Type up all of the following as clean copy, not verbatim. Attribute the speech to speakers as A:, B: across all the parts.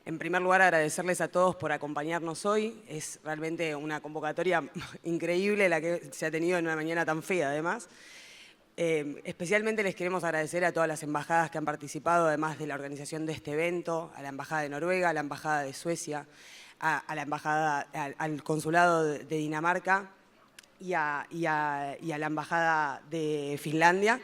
A: En primer lugar, agradecerles a todos por acompañarnos hoy. Es realmente una convocatoria increíble la que se ha tenido en una mañana tan fea, además. Especialmente les queremos agradecer a todas las embajadas que han participado, además de la organización de este evento, a la Embajada de Noruega, a la Embajada de Suecia, a la embajada, al Consulado de Dinamarca y a la Embajada de Finlandia.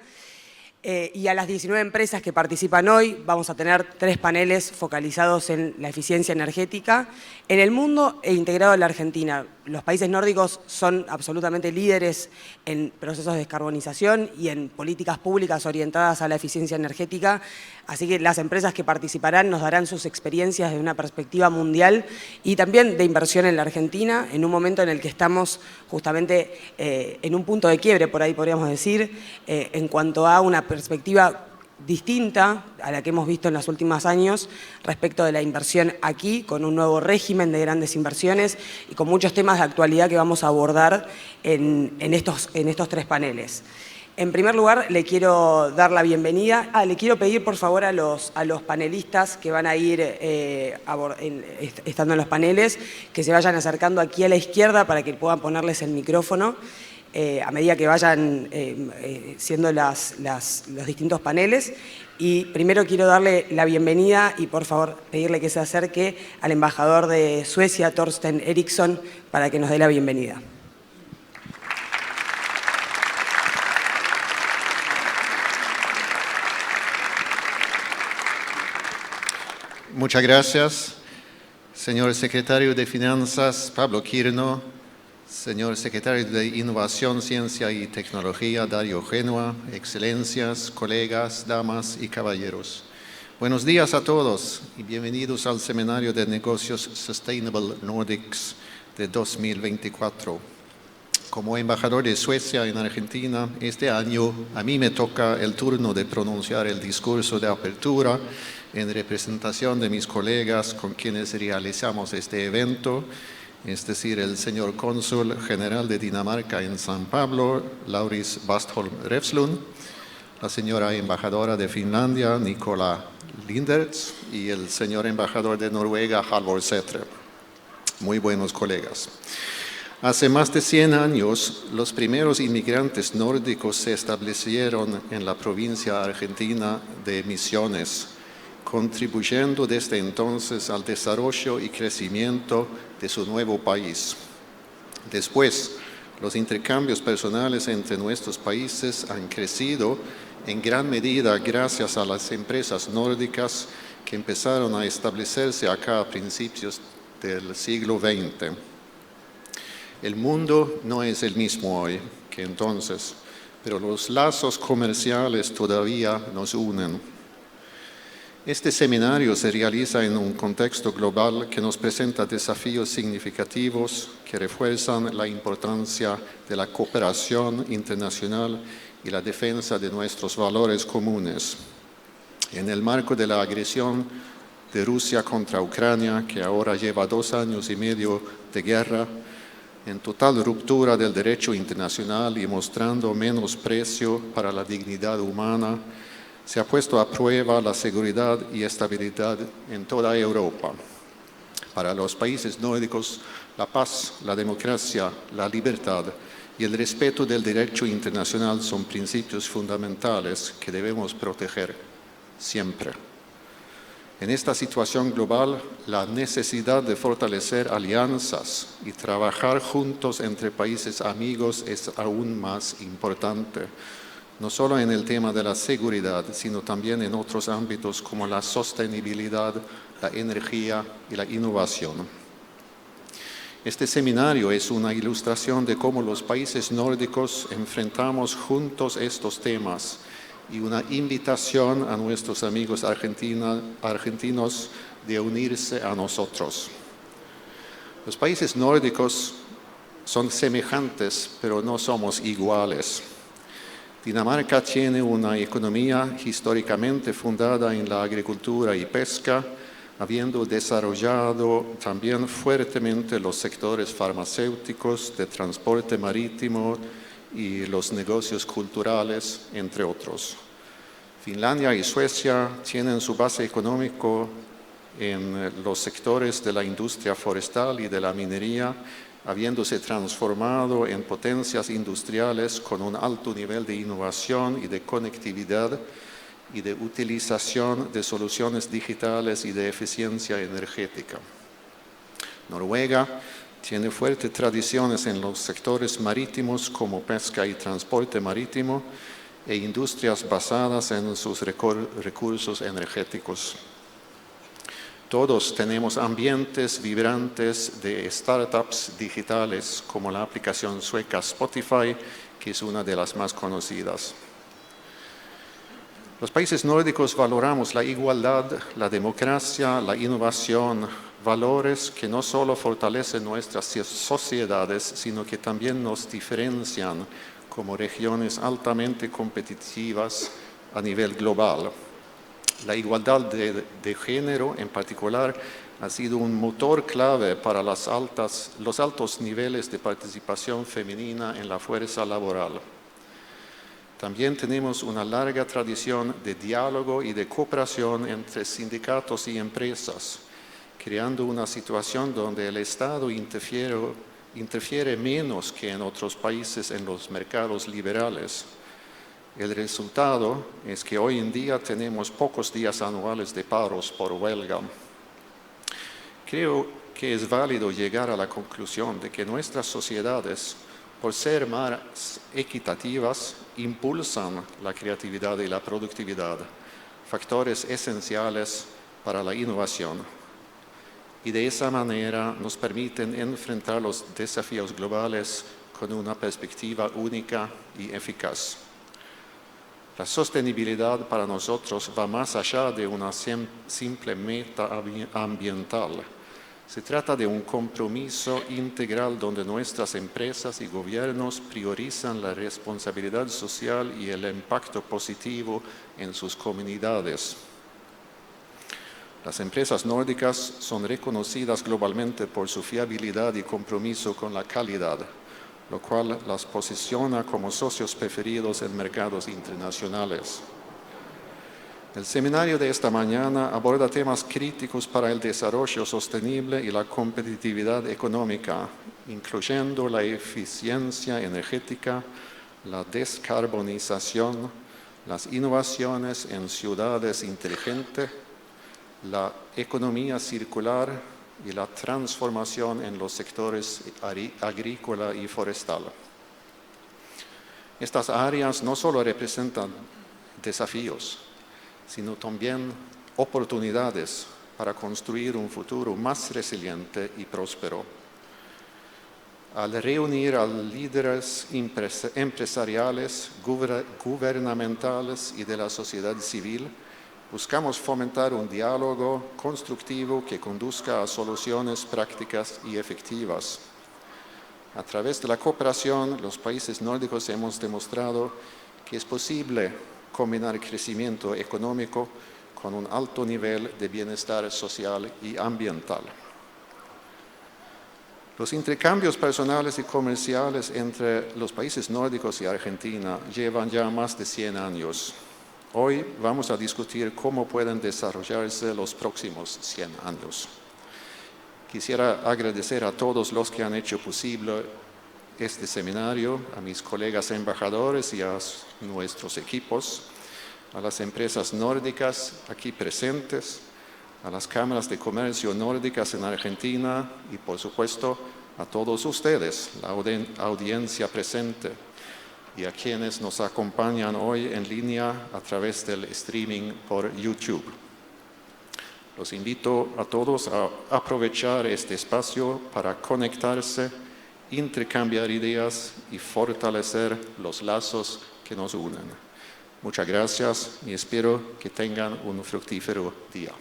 A: Y a las 19 empresas que participan hoy. Vamos a tener 3 paneles focalizados en la eficiencia energética en el mundo e integrado en la Argentina. Los países nórdicos son absolutamente líderes en procesos de descarbonización y en políticas públicas orientadas a la eficiencia energética, así que las empresas que participarán nos darán sus experiencias desde una perspectiva mundial y también de inversión en la Argentina, en un momento en el que estamos justamente en un punto de quiebre, por ahí podríamos decir, en cuanto a una perspectiva distinta a la que hemos visto en los últimos años respecto de la inversión aquí, con un nuevo régimen de grandes inversiones y con muchos temas de actualidad que vamos a abordar en estos 3 paneles. En primer lugar, le quiero dar la bienvenida. Le quiero pedir, por favor, a los panelistas que van a ir estando en los paneles, que se vayan acercando aquí a la izquierda para que puedan ponerles el micrófono. A medida que vayan siendo los distintos paneles. Y primero quiero darle la bienvenida y por favor pedirle que se acerque al embajador de Suecia, Torsten Eriksson, para que nos dé la bienvenida.
B: Muchas gracias, señor secretario de Finanzas, Pablo Quirno. Señor secretario de Innovación, Ciencia y Tecnología, Dario Genua, excelencias, colegas, damas y caballeros. Buenos días a todos y bienvenidos al Seminario de Negocios Sustainable Nordics de 2024. Como embajador de Suecia en Argentina, este año a mí me toca el turno de pronunciar el discurso de apertura en representación de mis colegas con quienes realizamos este evento, es decir, el señor cónsul general de Dinamarca en San Pablo, Lauris Bastholm Refslund, la señora embajadora de Finlandia, Nicola Lindertz, y el señor embajador de Noruega, Halvor Sætre. Muy buenos colegas. Hace más de 100 años, los primeros inmigrantes nórdicos se establecieron en la provincia argentina de Misiones, contribuyendo desde entonces al desarrollo y crecimiento de su nuevo país. Después, los intercambios personales entre nuestros países han crecido en gran medida gracias a las empresas nórdicas que empezaron a establecerse acá a principios del siglo XX. El mundo no es el mismo hoy que entonces, pero los lazos comerciales todavía nos unen. Este seminario se realiza en un contexto global que nos presenta desafíos significativos que refuerzan la importancia de la cooperación internacional y la defensa de nuestros valores comunes. En el marco de la agresión de Rusia contra Ucrania, que ahora lleva 2 años y medio de guerra, en total ruptura del derecho internacional y mostrando menosprecio para la dignidad humana, se ha puesto a prueba la seguridad y estabilidad en toda Europa. Para los países nórdicos, la paz, la democracia, la libertad y el respeto del derecho internacional son principios fundamentales que debemos proteger siempre. En esta situación global, la necesidad de fortalecer alianzas y trabajar juntos entre países amigos es aún más importante, no solo en el tema de la seguridad, sino también en otros ámbitos como la sostenibilidad, la energía y la innovación. Este seminario es una ilustración de cómo los países nórdicos enfrentamos juntos estos temas y una invitación a nuestros amigos argentinos de unirse a nosotros. Los países nórdicos son semejantes, pero no somos iguales. Dinamarca tiene una economía históricamente fundada en la agricultura y pesca, habiendo desarrollado también fuertemente los sectores farmacéuticos, de transporte marítimo y los negocios culturales, entre otros. Finlandia y Suecia tienen su base en los sectores de la industria forestal y de la minería, habiéndose transformado en potencias industriales con un alto nivel de innovación y de conectividad y de utilización de soluciones digitales y de eficiencia energética. Noruega tiene fuertes tradiciones en los sectores marítimos como pesca y transporte marítimo e industrias basadas en sus recursos energéticos. Todos tenemos ambientes vibrantes de startups digitales como la aplicación sueca Spotify, que es una de las más conocidas. Los países nórdicos valoramos la igualdad, la democracia, la innovación, valores que no solo fortalecen nuestras sociedades, sino que también nos diferencian como regiones altamente competitivas a nivel global. La igualdad de género en particular ha sido un motor clave para los altos niveles de participación femenina en la fuerza laboral. También tenemos una larga tradición de diálogo y de cooperación entre sindicatos y empresas, creando una situación donde el Estado interfiere menos que en otros países en los mercados liberales. El resultado es que hoy en día tenemos pocos días anuales de paros por huelga. Creo que es válido llegar a la conclusión de que nuestras sociedades, por ser más equitativas, impulsan la creatividad y la productividad, factores esenciales para la innovación. Y de esa manera nos permiten enfrentar los desafíos globales con una perspectiva única y eficaz. La sostenibilidad para nosotros va más allá de una simple meta ambiental. Se trata de un compromiso integral donde nuestras empresas y gobiernos priorizan la responsabilidad social y el impacto positivo en sus comunidades. Las empresas nórdicas son reconocidas globalmente por su fiabilidad y compromiso con la calidad, lo cual las posiciona como socios preferidos en mercados internacionales. El seminario de esta mañana aborda temas críticos para el desarrollo sostenible y la competitividad económica, incluyendo la eficiencia energética, la descarbonización, las innovaciones en ciudades inteligentes, la economía circular y la transformación en los sectores agrícola y forestal. Estas áreas no solo representan desafíos, sino también oportunidades para construir un futuro más resiliente y próspero. Al reunir a líderes empresariales, gubernamentales y de la sociedad civil, buscamos fomentar un diálogo constructivo que conduzca a soluciones prácticas y efectivas. A través de la cooperación, los países nórdicos hemos demostrado que es posible combinar crecimiento económico con un alto nivel de bienestar social y ambiental. Los intercambios personales y comerciales entre los países nórdicos y Argentina llevan ya más de 100 años. Hoy vamos a discutir cómo pueden desarrollarse los próximos 100 años. Quisiera agradecer a todos los que han hecho posible este seminario, a mis colegas embajadores y a nuestros equipos, a las empresas nórdicas aquí presentes, a las cámaras de comercio nórdicas en Argentina y, por supuesto, a todos ustedes, la audiencia presente, y a quienes nos acompañan hoy en línea a través del streaming por YouTube. Los invito a todos a aprovechar este espacio para conectarse, intercambiar ideas y fortalecer los lazos que nos unen. Muchas gracias y espero que tengan un fructífero día.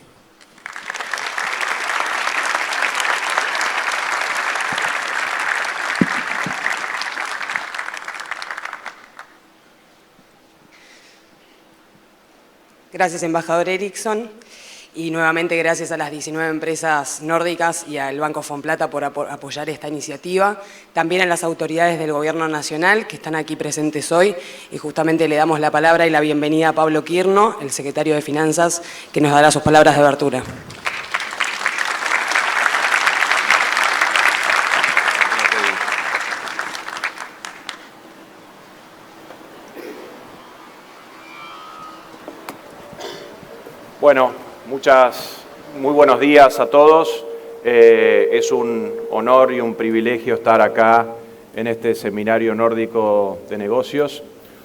A: Gracias, embajador Eriksson, y nuevamente gracias a las 19 empresas nórdicas y al Banco Fomplata por apoyar esta iniciativa. También a las autoridades del Gobierno Nacional que están aquí presentes hoy, y justamente le damos la palabra y la bienvenida a Pablo Quirno, el secretario de Finanzas, que nos dará sus palabras de apertura.
C: Bueno, muy buenos días a todos. Es un honor y un privilegio estar acá en este seminario nórdico de negocios.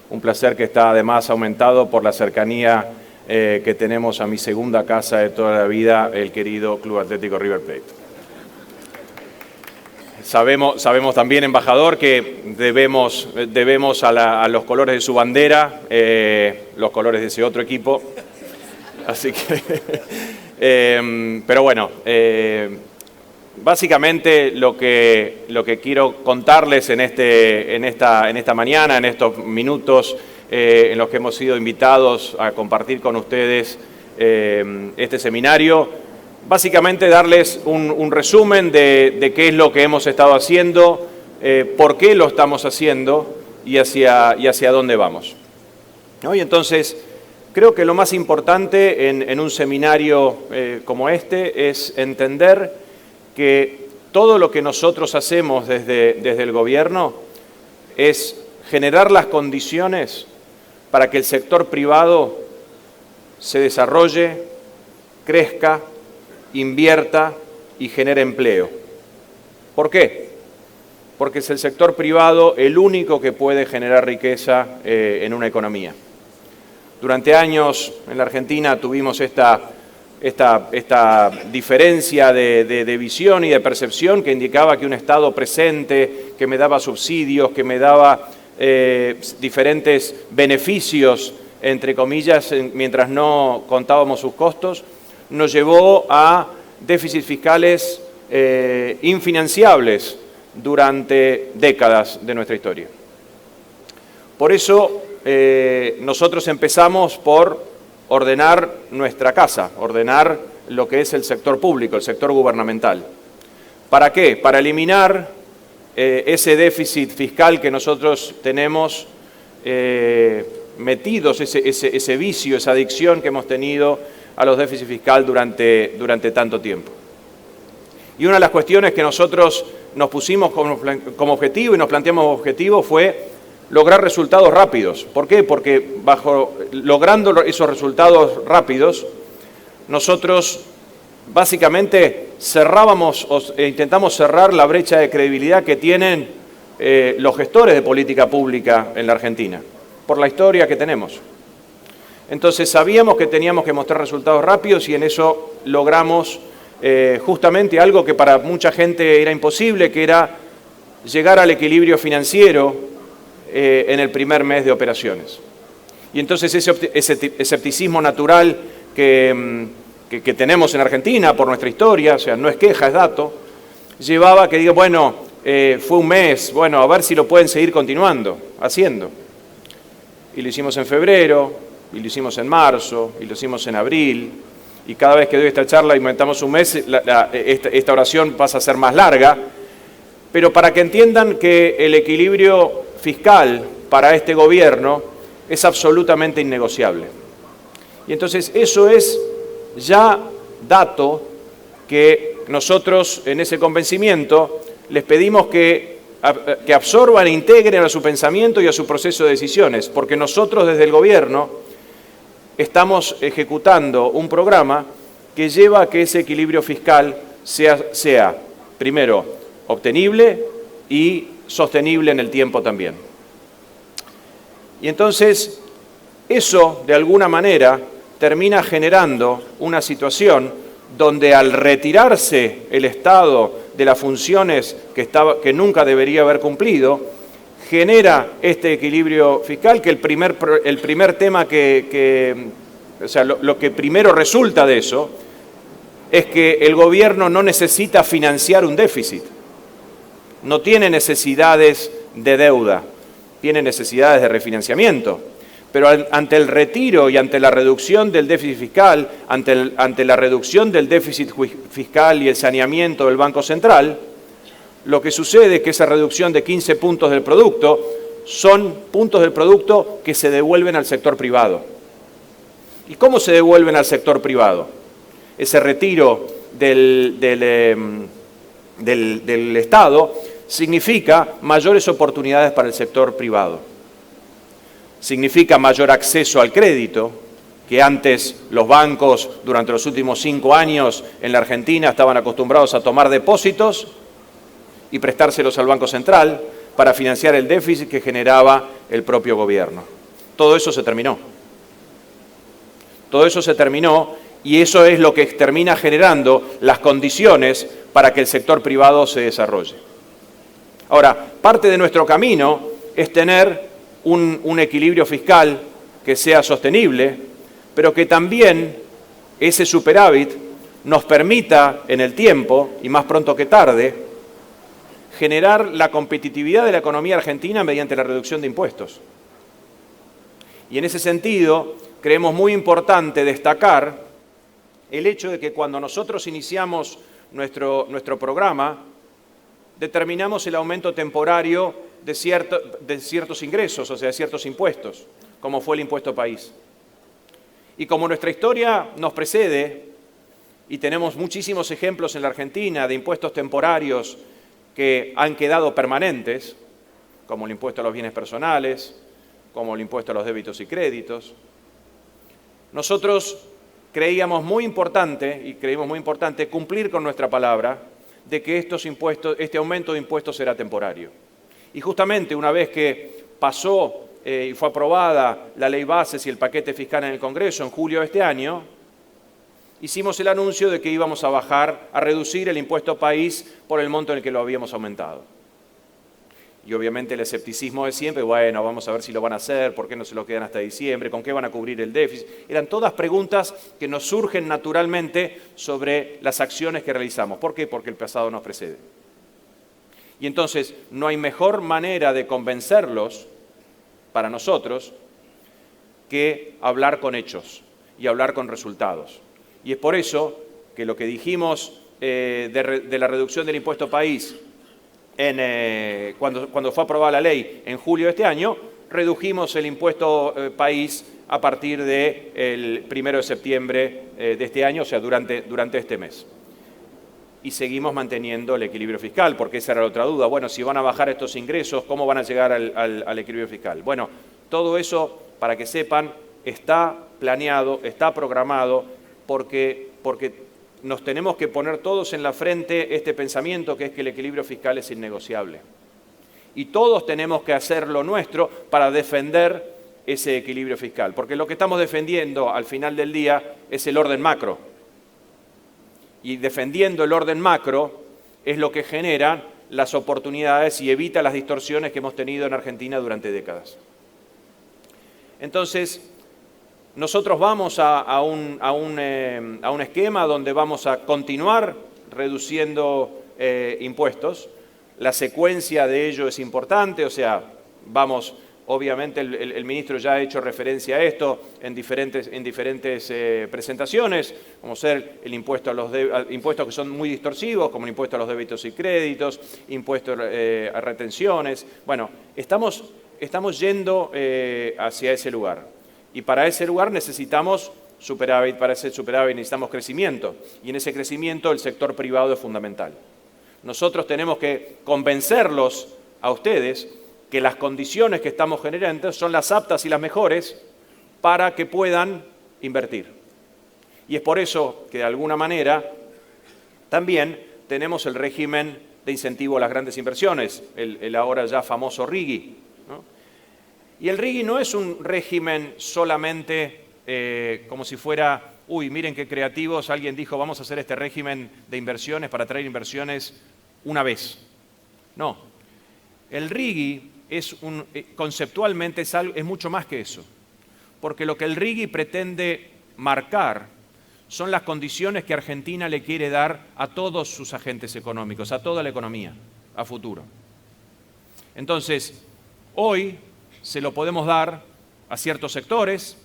C: Un placer que está además aumentado por la cercanía que tenemos a mi segunda casa de toda la vida, el querido Club Atlético River Plate. Sabemos también, embajador, que debemos a los colores de su bandera, los colores de ese otro equipo. Así que, pero bueno, básicamente lo que quiero contarles en esta mañana, en estos minutos en los que hemos sido invitados a compartir con ustedes este seminario, básicamente darles un resumen de qué es lo que hemos estado haciendo, por qué lo estamos haciendo y hacia dónde vamos, ¿no? Y entonces, creo que lo más importante en un seminario como este es entender que todo lo que nosotros hacemos desde el gobierno es generar las condiciones para que el sector privado se desarrolle, crezca, invierta y genere empleo. ¿Por qué? Porque es el sector privado el único que puede generar riqueza en una economía. Durante años en la Argentina tuvimos esta diferencia de visión y de percepción que indicaba que un Estado presente, que me daba subsidios, que me daba diferentes beneficios, entre comillas, mientras no contábamos sus costos, nos llevó a déficits fiscales infinanciables durante décadas de nuestra historia. Por eso, nosotros empezamos por ordenar nuestra casa, ordenar lo que es el sector público, el sector gubernamental. ¿Para qué? Para eliminar ese déficit fiscal que nosotros tenemos metidos, ese vicio, esa adicción que hemos tenido a los déficits fiscales durante tanto tiempo. Y una de las cuestiones que nosotros nos pusimos como objetivo y nos planteamos objetivo fue lograr resultados rápidos. ¿Por qué? Porque logrando esos resultados rápidos, nosotros básicamente intentamos cerrar la brecha de credibilidad que tienen los gestores de política pública en la Argentina, por la historia que tenemos. Entonces sabíamos que teníamos que mostrar resultados rápidos y en eso logramos justamente algo que para mucha gente era imposible, que era llegar al equilibrio financiero en el primer mes de operaciones. Y entonces ese escepticismo natural que tenemos en Argentina por nuestra historia, o sea, no es queja, es dato, llevaba a que diga, bueno, fue un mes, bueno, a ver si lo pueden seguir continuando, haciendo. Y lo hicimos en febrero, y lo hicimos en marzo, y lo hicimos en abril, y cada vez que doy esta charla inventamos un mes, esta oración pasa a ser más larga, pero para que entiendan que el equilibrio fiscal para este gobierno es absolutamente innegociable. Y entonces eso es ya dato que nosotros en ese convencimiento les pedimos que absorban e integren a su pensamiento y a su proceso de decisiones, porque nosotros desde el gobierno estamos ejecutando un programa que lleva a que ese equilibrio fiscal sea primero obtenible y sostenible en el tiempo también. Y entonces, eso de alguna manera termina generando una situación donde al retirarse el Estado de las funciones que nunca debería haber cumplido, genera este equilibrio fiscal, que el primer tema o sea, lo que primero resulta de eso es que el gobierno no necesita financiar un déficit. No tiene necesidades de deuda, tiene necesidades de refinanciamiento. Pero ante el retiro y ante la reducción del déficit fiscal, ante la reducción del déficit fiscal y el saneamiento del Banco Central, lo que sucede es que esa reducción de 15 puntos del producto son puntos del producto que se devuelven al sector privado. ¿Y cómo se devuelven al sector privado? Ese retiro del Estado significa mayores oportunidades para el sector privado. Significa mayor acceso al crédito, que antes los bancos durante los últimos 5 años en la Argentina estaban acostumbrados a tomar depósitos y prestárselos al Banco Central para financiar el déficit que generaba el propio gobierno. Todo eso se terminó. Todo eso se terminó y eso es lo que termina generando las condiciones para que el sector privado se desarrolle. Ahora, parte de nuestro camino es tener un equilibrio fiscal que sea sostenible, pero que también ese superávit nos permita en el tiempo, y más pronto que tarde, generar la competitividad de la economía argentina mediante la reducción de impuestos. Y en ese sentido, creemos muy importante destacar el hecho de que cuando nosotros iniciamos nuestro programa, determinamos el aumento temporario de ciertos ingresos, o sea, de ciertos impuestos, como fue el impuesto país. Y como nuestra historia nos precede, y tenemos muchísimos ejemplos en la Argentina de impuestos temporarios que han quedado permanentes, como el impuesto a los bienes personales, como el impuesto a los débitos y créditos, nosotros creímos muy importante cumplir con nuestra palabra de que este aumento de impuestos era temporario. Y justamente una vez que pasó y fue aprobada la ley bases y el paquete fiscal en el Congreso en julio de este año, hicimos el anuncio de que íbamos a reducir el impuesto país por el monto en el que lo habíamos aumentado. Y obviamente el escepticismo de siempre, bueno, vamos a ver si lo van a hacer, por qué no se lo quedan hasta diciembre, con qué van a cubrir el déficit. Eran todas preguntas que nos surgen naturalmente sobre las acciones que realizamos. ¿Por qué? Porque el pasado nos precede. Y entonces no hay mejor manera de convencerlos para nosotros que hablar con hechos y hablar con resultados. Y es por eso que lo que dijimos de la reducción del impuesto país cuando fue aprobada la ley en julio de este año, redujimos el impuesto país a partir del 1 de septiembre de este año, o sea, durante este mes. Y seguimos manteniendo el equilibrio fiscal, porque esa era la otra duda. Bueno, si van a bajar estos ingresos, ¿cómo van a llegar al equilibrio fiscal? Bueno, todo eso, para que sepan, está planeado, está programado, porque nos tenemos que poner todos en la frente este pensamiento que es que el equilibrio fiscal es innegociable. Y todos tenemos que hacer lo nuestro para defender ese equilibrio fiscal, porque lo que estamos defendiendo al final del día es el orden macro. Y defendiendo el orden macro es lo que genera las oportunidades y evita las distorsiones que hemos tenido en Argentina durante décadas. Entonces, nosotros vamos a un esquema donde vamos a continuar reduciendo impuestos. La secuencia de ello es importante, o sea, obviamente el ministro ya ha hecho referencia a esto en diferentes presentaciones, como ser el impuesto impuestos que son muy distorsivos, como el impuesto a los débitos y créditos, impuestos a retenciones. Bueno, estamos yendo hacia ese lugar. Y para ese lugar necesitamos superávit, para ese superávit necesitamos crecimiento. Y en ese crecimiento el sector privado es fundamental. Nosotros tenemos que convencerlos a ustedes que las condiciones que estamos generando son las aptas y las mejores para que puedan invertir. Y es por eso que de alguna manera también tenemos el régimen de incentivo a las grandes inversiones, el ahora ya famoso RIGI, ¿no? Y el RIGI no es un régimen solamente como si fuera, uy, miren qué creativos, alguien dijo vamos a hacer este régimen de inversiones para atraer inversiones una vez. No, el RIGI conceptualmente es mucho más que eso, porque lo que el RIGI pretende marcar son las condiciones que Argentina le quiere dar a todos sus agentes económicos, a toda la economía, a futuro. Entonces, hoy se lo podemos dar a ciertos sectores,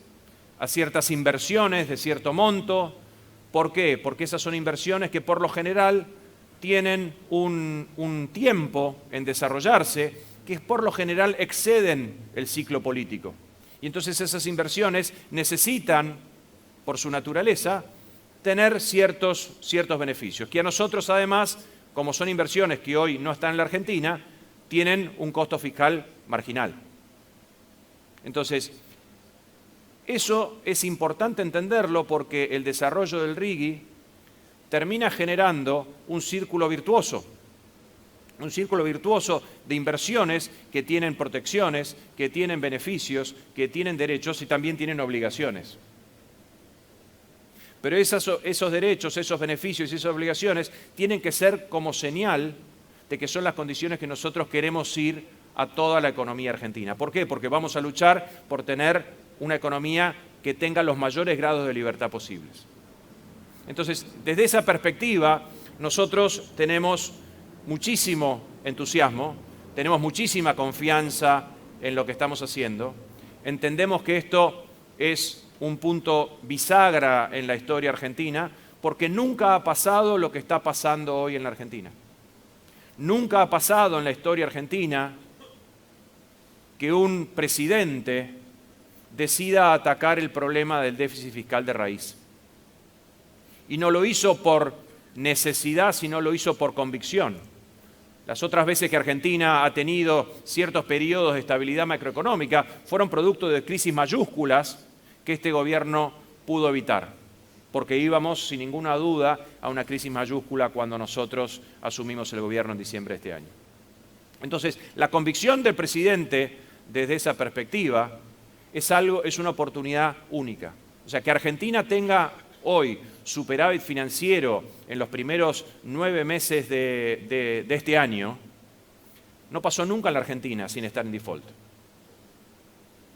C: a ciertas inversiones de cierto monto. ¿Por qué? Porque esas son inversiones que por lo general tienen un tiempo en desarrollarse que por lo general exceden el ciclo político. Y entonces esas inversiones necesitan, por su naturaleza, tener ciertos beneficios, que a nosotros además, como son inversiones que hoy no están en la Argentina, tienen un costo fiscal marginal. Entonces, Eso es importante entenderlo porque el desarrollo del RIGI termina generando un círculo virtuoso de inversiones que tienen protecciones, que tienen beneficios, que tienen derechos y también tienen obligaciones. Pero esos derechos, esos beneficios y esas obligaciones tienen que ser como señal de que son las condiciones que nosotros queremos ir a toda la economía argentina. ¿Por qué? Porque vamos a luchar por tener una economía que tenga los mayores grados de libertad posibles. Entonces, desde esa perspectiva, nosotros tenemos muchísimo entusiasmo, tenemos muchísima confianza en lo que estamos haciendo. Entendemos que esto es un punto bisagra en la historia argentina, porque nunca ha pasado lo que está pasando hoy en la Argentina. Nunca ha pasado en la historia argentina que un presidente decida atacar el problema del déficit fiscal de raíz. Y no lo hizo por necesidad, sino lo hizo por convicción. Las otras veces que Argentina ha tenido ciertos periodos de estabilidad macroeconómica fueron producto de crisis mayúsculas que este gobierno pudo evitar, porque íbamos sin ninguna duda a una crisis mayúscula cuando nosotros asumimos el gobierno en diciembre de este año. Entonces, la convicción del presidente desde esa perspectiva es una oportunidad única. O sea, que Argentina tenga hoy superávit financiero en los primeros 9 meses de este año, no pasó nunca en la Argentina sin estar en default.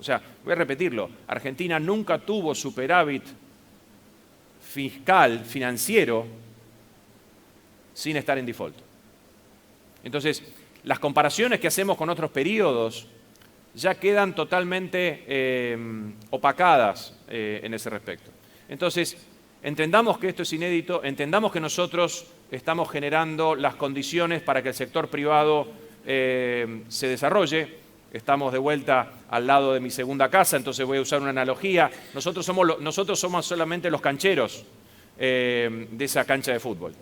C: O sea, voy a repetirlo, Argentina nunca tuvo superávit fiscal, financiero, sin estar en default. Entonces, las comparaciones que hacemos con otros periodos ya quedan totalmente opacadas en ese respecto. Entonces, entendamos que esto es inédito, entendamos que nosotros estamos generando las condiciones para que el sector privado se desarrolle. Estamos de vuelta al lado de mi segunda casa, entonces voy a usar una analogía. Nosotros somos solamente los cancheros de esa cancha de fútbol.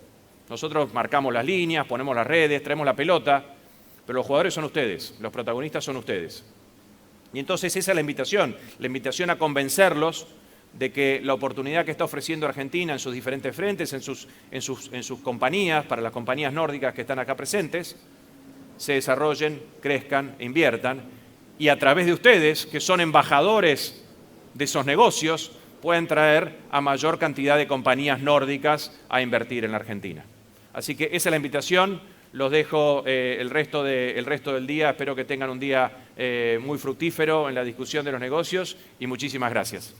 C: Nosotros marcamos las líneas, ponemos las redes, traemos la pelota, pero los jugadores son ustedes, los protagonistas son ustedes. Y entonces esa es la invitación a convencerlos de que la oportunidad que está ofreciendo Argentina en sus diferentes frentes, en sus compañías, para las compañías nórdicas que están acá presentes, se desarrollen, crezcan, inviertan, y a través de ustedes, que son embajadores de esos negocios, pueden traer a mayor cantidad de compañías nórdicas a invertir en la Argentina. Así que esa es la invitación, los dejo el resto del día, espero que tengan un día muy fructífero en la discusión de los negocios y muchísimas gracias.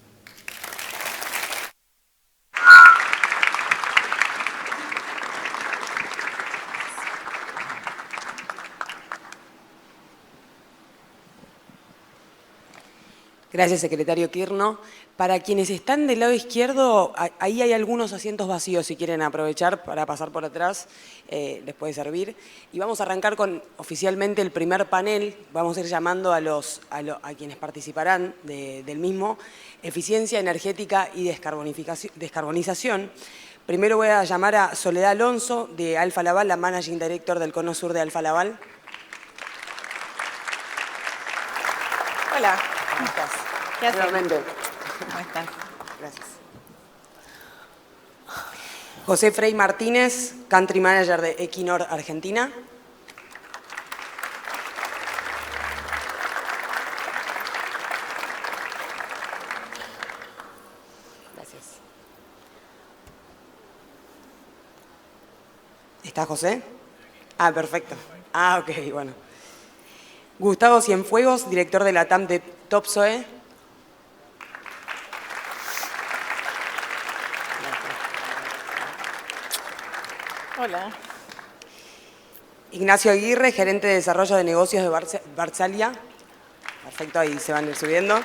A: Gracias, secretario Quirno. Para quienes están del lado izquierdo, ahí hay algunos asientos vacíos, si quieren aprovechar para pasar por atrás, les puede servir. Y vamos a arrancar con oficialmente el primer panel. Vamos a ir llamando a quienes participarán del mismo. Eficiencia energética y descarbonización. Primero voy a llamar a Soledad Alonso, de Alfa Laval, la Managing Director del Cono Sur de Alfa Laval. Hola, ¿cómo estás?
D: ¿Qué haces?
A: Nuevamente.
D: ¿Cómo estás?
A: Gracias. José Frei Martínez, Country Manager de Equinor Argentina. Gracias. ¿Está José? Ah, perfecto. Ah, ok, bueno. Gustavo Cienfuegos, director de la TAM de Topsoe.
D: Hola.
A: Ignacio Aguirre, gerente de desarrollo de negocios de Barsalia. Perfecto, ahí se van a ir subiendo.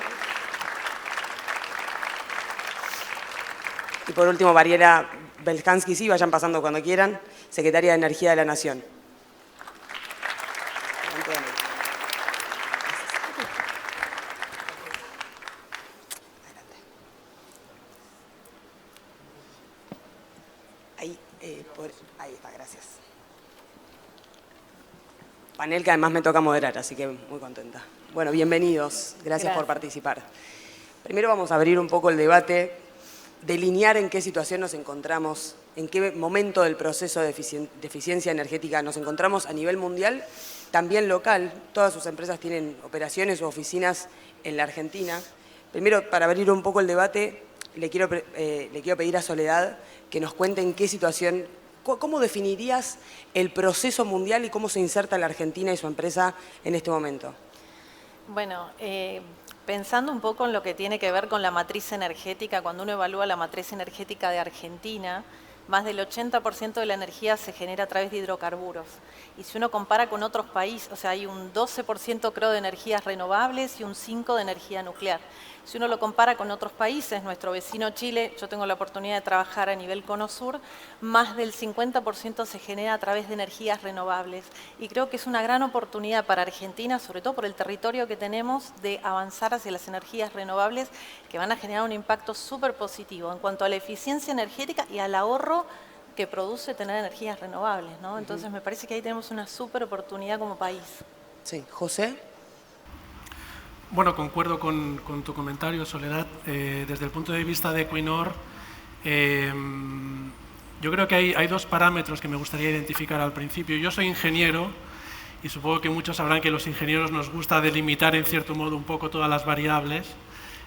A: Y por último, Mariela Belkansky, sí, vayan pasando cuando quieran, secretaria de Energía de la Nación. Ahí está, gracias. Panel que además me toca moderar, así que muy contenta. Bueno, bienvenidos. Gracias por participar. Primero vamos a abrir un poco el debate, delinear en qué situación nos encontramos, en qué momento del proceso de eficiencia energética nos encontramos a nivel mundial, también local. Todas sus empresas tienen operaciones o oficinas en la Argentina. Primero, para abrir un poco el debate, le quiero pedir a Soledad que nos cuente en qué situación, cómo definirías el proceso mundial y cómo se inserta la Argentina y su empresa en este momento.
D: Bueno, pensando un poco en lo que tiene que ver con la matriz energética, cuando uno evalúa la matriz energética de Argentina, más del 80% de la energía se genera a través de hidrocarburos. Y si uno compara con otros países, o sea, hay un 12% creo de energías renovables y un 5% de energía nuclear. Si uno lo compara con otros países, nuestro vecino Chile, yo tengo la oportunidad de trabajar a nivel Cono Sur, más del 50% se genera a través de energías renovables. Y creo que es una gran oportunidad para Argentina, sobre todo por el territorio que tenemos, de avanzar hacia las energías renovables que van a generar un impacto súper positivo en cuanto a la eficiencia energética y al ahorro que produce tener energías renovables, ¿no? Entonces me parece que ahí tenemos una súper oportunidad como país.
A: Sí, José.
E: Bueno, concuerdo con tu comentario, Soledad. Desde el punto de vista de Equinor, yo creo que hay dos parámetros que me gustaría identificar al principio. Yo soy ingeniero y supongo que muchos sabrán que los ingenieros nos gusta delimitar en cierto modo un poco todas las variables.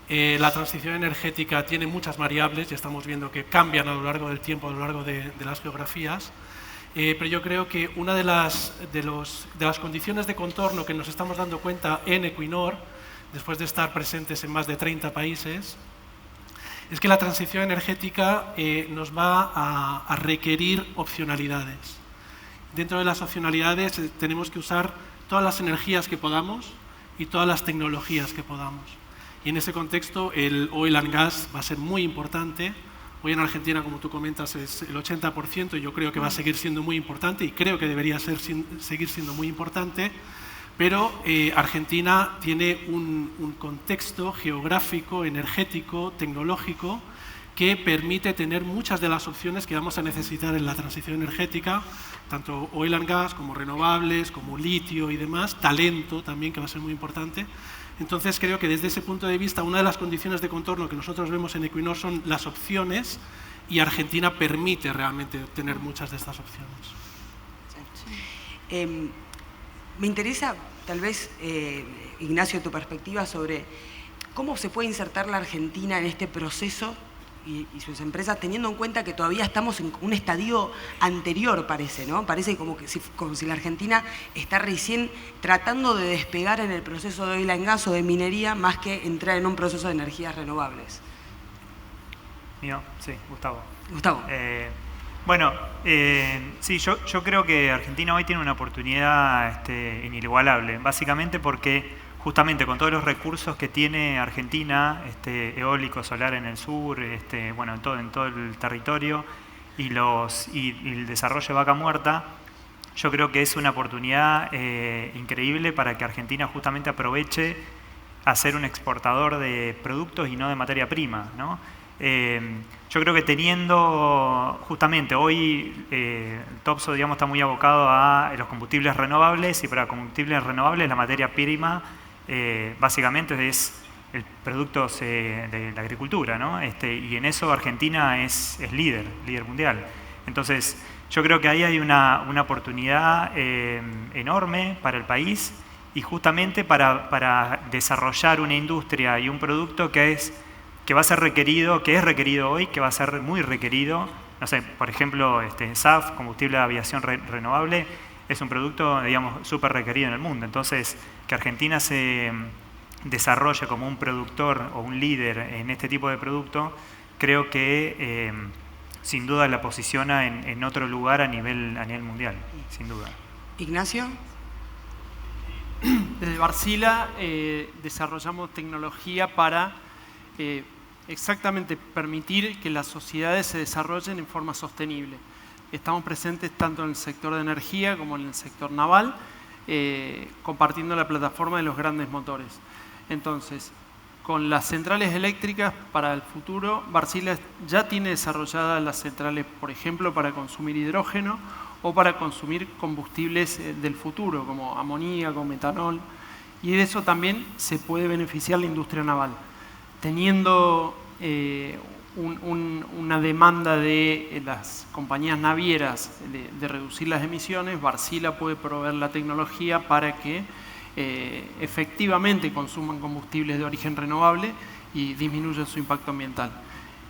E: La transición energética tiene muchas variables y estamos viendo que cambian a lo largo del tiempo, a lo largo de las geografías. Pero yo creo que una de las condiciones de contorno que nos estamos dando cuenta en Equinor, después de estar presentes en más de 30 países, es que la transición energética nos va a requerir opcionalidades. Dentro de las opcionalidades tenemos que usar todas las energías que podamos y todas las tecnologías que podamos. Y en ese contexto el oil and gas va a ser muy importante. Hoy en Argentina, como tú comentas, es el 80% y yo creo que va a seguir siendo muy importante y creo que debería seguir siendo muy importante. Pero Argentina tiene un contexto geográfico, energético, tecnológico que permite tener muchas de las opciones que vamos a necesitar en la transición energética, tanto oil and gas como renovables, como litio y demás, talento también, que va a ser muy importante. Entonces creo que desde ese punto de vista una de las condiciones de contorno que nosotros vemos en Equinor son las opciones y Argentina permite realmente tener muchas de estas opciones.
A: Me interesa, tal vez, Ignacio, tu perspectiva sobre cómo se puede insertar la Argentina en este proceso y sus empresas, teniendo en cuenta que todavía estamos en un estadio anterior, parece, ¿no? Parece como si la Argentina está recién tratando de despegar en el proceso de oil and gas o de minería, más que entrar en un proceso de energías renovables.
F: Mío, sí, Gustavo.
A: Gustavo.
F: Bueno, sí, yo creo que Argentina hoy tiene una oportunidad inigualable, básicamente porque justamente con todos los recursos que tiene Argentina, eólico, solar en el sur, bueno, en todo el territorio y el desarrollo de Vaca Muerta, yo creo que es una oportunidad increíble para que Argentina justamente aproveche a ser un exportador de productos y no de materia prima, ¿no? Yo creo que teniendo, justamente hoy el Topsoe, digamos, está muy abocado a los combustibles renovables y para combustibles renovables la materia prima básicamente es el producto de la agricultura, ¿no? Y en eso Argentina es líder mundial. Entonces yo creo que ahí hay una oportunidad enorme para el país y justamente para desarrollar una industria y un producto que va a ser requerido, que es requerido hoy, que va a ser muy requerido. No sé, por ejemplo, SAF, combustible de aviación renovable, es un producto, digamos, súper requerido en el mundo. Entonces, que Argentina se desarrolle como un productor o un líder en este tipo de producto, creo que sin duda la posiciona en otro lugar a nivel mundial, sin duda.
A: Ignacio.
G: Desde Wärtsilä desarrollamos tecnología para exactamente permitir que las sociedades se desarrollen en forma sostenible. Estamos presentes tanto en el sector de energía como en el sector naval, compartiendo la plataforma de los grandes motores. Entonces, con las centrales eléctricas para el futuro, Wärtsilä ya tiene desarrolladas las centrales, por ejemplo, para consumir hidrógeno o para consumir combustibles del futuro, como amoníaco, metanol, y de eso también se puede beneficiar la industria naval. teniendo una demanda de las compañías navieras de reducir las emisiones, Wärtsilä puede proveer la tecnología para que efectivamente consuman combustibles de origen renovable y disminuyan su impacto ambiental.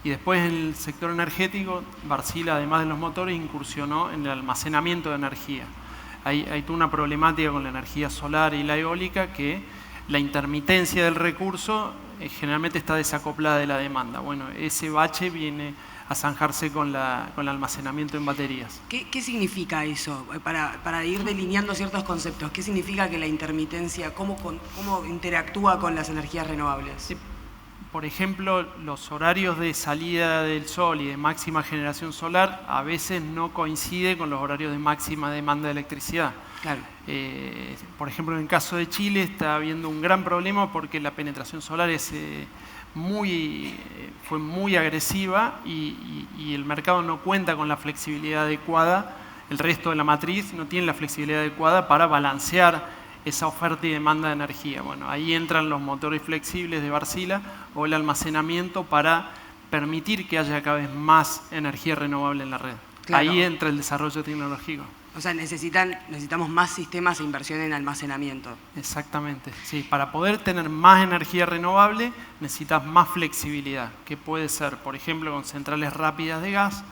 G: Y después en el sector energético, Wärtsilä, además de los motores, incursionó en el almacenamiento de energía. Hay toda una problemática con la energía solar y la eólica, que la intermitencia del recurso generalmente está desacoplada de la demanda. Bueno, ese bache viene a zanjarse con el almacenamiento en baterías.
A: ¿Qué significa eso? Para ir delineando ciertos conceptos, ¿qué significa que la intermitencia, cómo interactúa con las energías renovables?
G: Por ejemplo, los horarios de salida del sol y de máxima generación solar a veces no coinciden con los horarios de máxima demanda de electricidad.
A: Claro.
G: Por ejemplo, en el caso de Chile está habiendo un gran problema porque la penetración solar fue muy agresiva y el mercado no cuenta con la flexibilidad adecuada. El resto de la matriz no tiene la flexibilidad adecuada para balancear esa oferta y demanda de energía. Bueno, ahí entran los motores flexibles de Wärtsilä o el almacenamiento para permitir que haya cada vez más energía renovable en la red. Claro. Ahí entra el desarrollo tecnológico.
A: O sea, necesitamos más sistemas e inversión en almacenamiento.
G: Exactamente, sí. Para poder tener más energía renovable necesitas más flexibilidad, que puede ser, por ejemplo, con centrales rápidas de gas,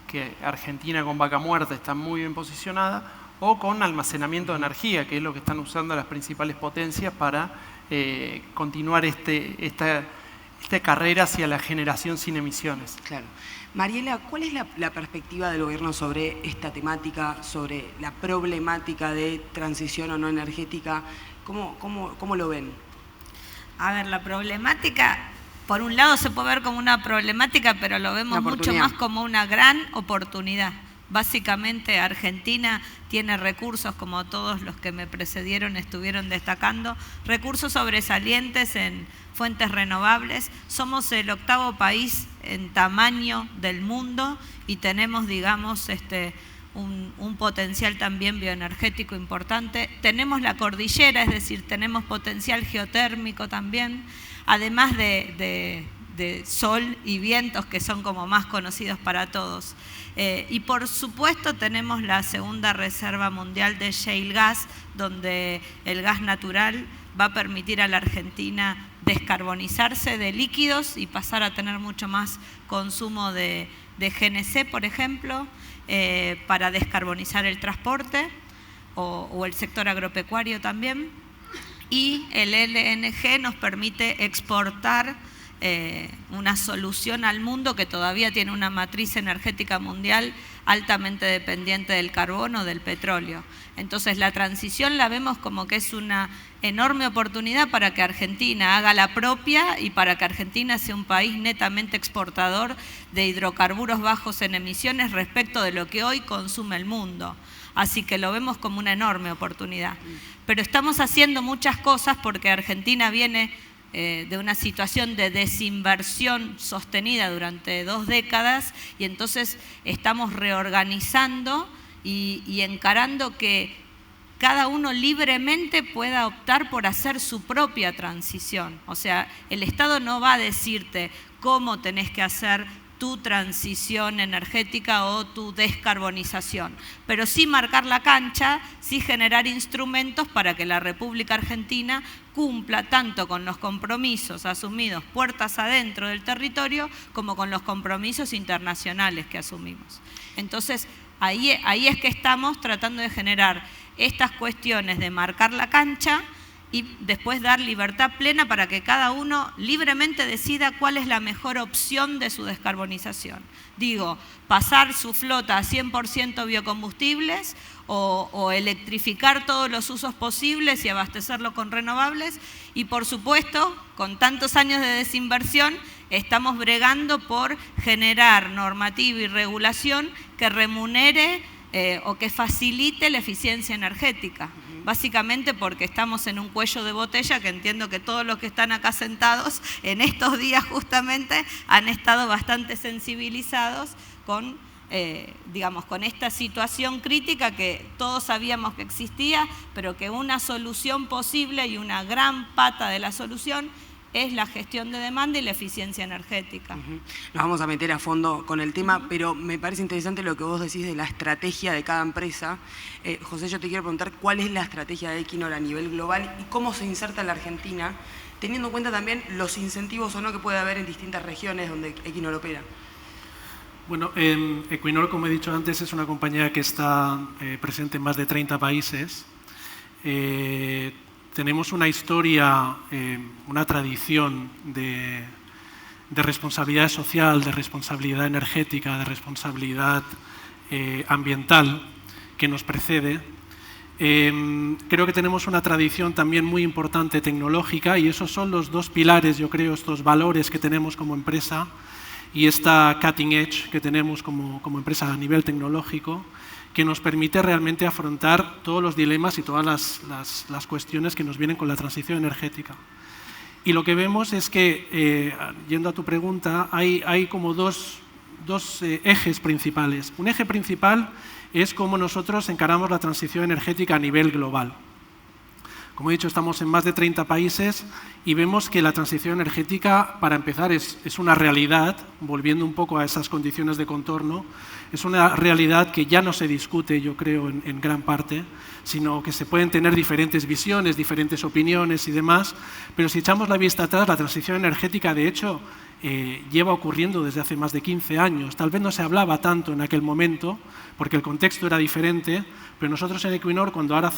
G: que Argentina con Vaca Muerta está muy bien posicionada, o con almacenamiento de energía, que es lo que están usando las principales potencias para continuar esta carrera hacia la generación sin emisiones.
A: Claro. Mariela, ¿cuál es la perspectiva del gobierno sobre esta temática, sobre la problemática de transición o no energética? ¿Cómo lo ven?
H: A ver, la problemática, por un lado se puede ver como una problemática, pero lo vemos mucho más como una gran oportunidad. Básicamente Argentina tiene recursos, como todos los que me precedieron estuvieron destacando, recursos sobresalientes en fuentes renovables. Somos el 8º país en tamaño del mundo y tenemos, digamos, un potencial también bioenergético importante. Tenemos la cordillera, es decir, tenemos potencial geotérmico también, además de sol y vientos, que son como más conocidos para todos. Y por supuesto tenemos la segunda reserva mundial de shale gas, donde el gas natural va a permitir a la Argentina descarbonizarse de líquidos y pasar a tener mucho más consumo de GNC, por ejemplo, para descarbonizar el transporte o el sector agropecuario también. Y el LNG nos permite exportar una solución al mundo que todavía tiene una matriz energética mundial altamente dependiente del carbono, del petróleo. Entonces la transición la vemos como que es una enorme oportunidad para que Argentina haga la propia y para que Argentina sea un país netamente exportador de hidrocarburos bajos en emisiones respecto de lo que hoy consume el mundo. Así que lo vemos como una enorme oportunidad. Pero estamos haciendo muchas cosas porque Argentina viene de una situación de desinversión sostenida durante 2 décadas y entonces estamos reorganizando y encarando que cada uno libremente pueda optar por hacer su propia transición. O sea, el Estado no va a decirte cómo tenés que hacer tu transición energética o tu descarbonización, pero sí marcar la cancha, sí generar instrumentos para que la República Argentina cumpla tanto con los compromisos asumidos puertas adentro del territorio como con los compromisos internacionales que asumimos. Entonces, ahí es que estamos tratando de generar estas cuestiones de marcar la cancha y después dar libertad plena para que cada uno libremente decida cuál es la mejor opción de su descarbonización. Digo, pasar su flota a 100% biocombustibles o electrificar todos los usos posibles y abastecerlo con renovables. Y por supuesto, con tantos años de desinversión, estamos bregando por generar normativa y regulación que remunere o que facilite la eficiencia energética. Básicamente porque estamos en un cuello de botella que entiendo que todos los que están acá sentados en estos días justamente han estado bastante sensibilizados con, digamos, con esta situación crítica que todos sabíamos que existía, pero que una solución posible y una gran pata de la solución es la gestión de demanda y la eficiencia energética.
A: Nos vamos a meter a fondo con el tema, pero me parece interesante lo que vos decís de la estrategia de cada empresa. José, yo te quiero preguntar cuál es la estrategia de Equinor a nivel global y cómo se inserta en la Argentina, teniendo en cuenta también los incentivos o no que puede haber en distintas regiones donde Equinor opera.
E: Bueno, Equinor, como he dicho antes, es una compañía que está presente en más de 30 países. Tenemos una historia, una tradición de responsabilidad social, de responsabilidad energética, de responsabilidad ambiental que nos precede. Creo que tenemos una tradición también muy importante tecnológica y esos son los dos pilares, yo creo, estos valores que tenemos como empresa y esta cutting edge que tenemos como empresa a nivel tecnológico, que nos permite realmente afrontar todos los dilemas y todas las cuestiones que nos vienen con la transición energética. Y lo que vemos es que, yendo a tu pregunta, hay como dos ejes principales. Un eje principal es cómo nosotros encaramos la transición energética a nivel global. Como he dicho, estamos en más de 30 países y vemos que la transición energética, para empezar, es una realidad, volviendo un poco a esas condiciones de contorno, es una realidad que ya no se discute, yo creo, en gran parte, sino que se pueden tener diferentes visiones, diferentes opiniones y demás, pero si echamos la vista atrás, la transición energética, de hecho, lleva ocurriendo desde hace más de 15 años. Tal vez no se hablaba tanto en aquel momento, porque el contexto era diferente, pero nosotros en Equinor, cuando ahora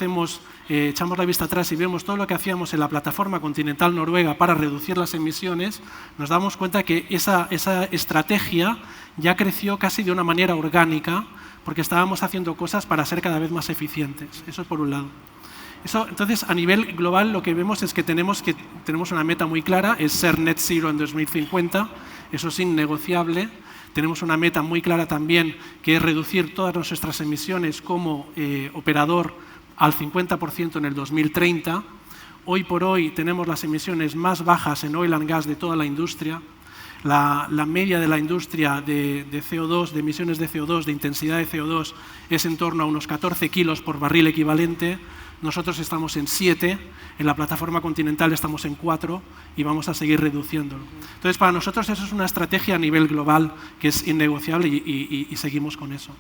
E: echamos la vista atrás y vemos todo lo que hacíamos en la plataforma continental noruega para reducir las emisiones, nos damos cuenta que esa estrategia ya creció casi de una manera orgánica, porque estábamos haciendo cosas para ser cada vez más eficientes. Eso es por un lado. Entonces, a nivel global, lo que vemos es que tenemos una meta muy clara, es ser net zero en 2050, eso es innegociable. Tenemos una meta muy clara también, que es reducir todas nuestras emisiones como operador al 50% en el 2030. Hoy por hoy tenemos las emisiones más bajas en oil and gas de toda la industria. La media de la industria de CO2, de emisiones de CO2, de intensidad de CO2, es en torno a unos 14 kilos por barril equivalente. Nosotros estamos en 7, en la plataforma continental estamos en 4 y vamos a seguir reduciéndolo. Entonces, para nosotros eso es una estrategia a nivel global que es innegociable y seguimos con eso.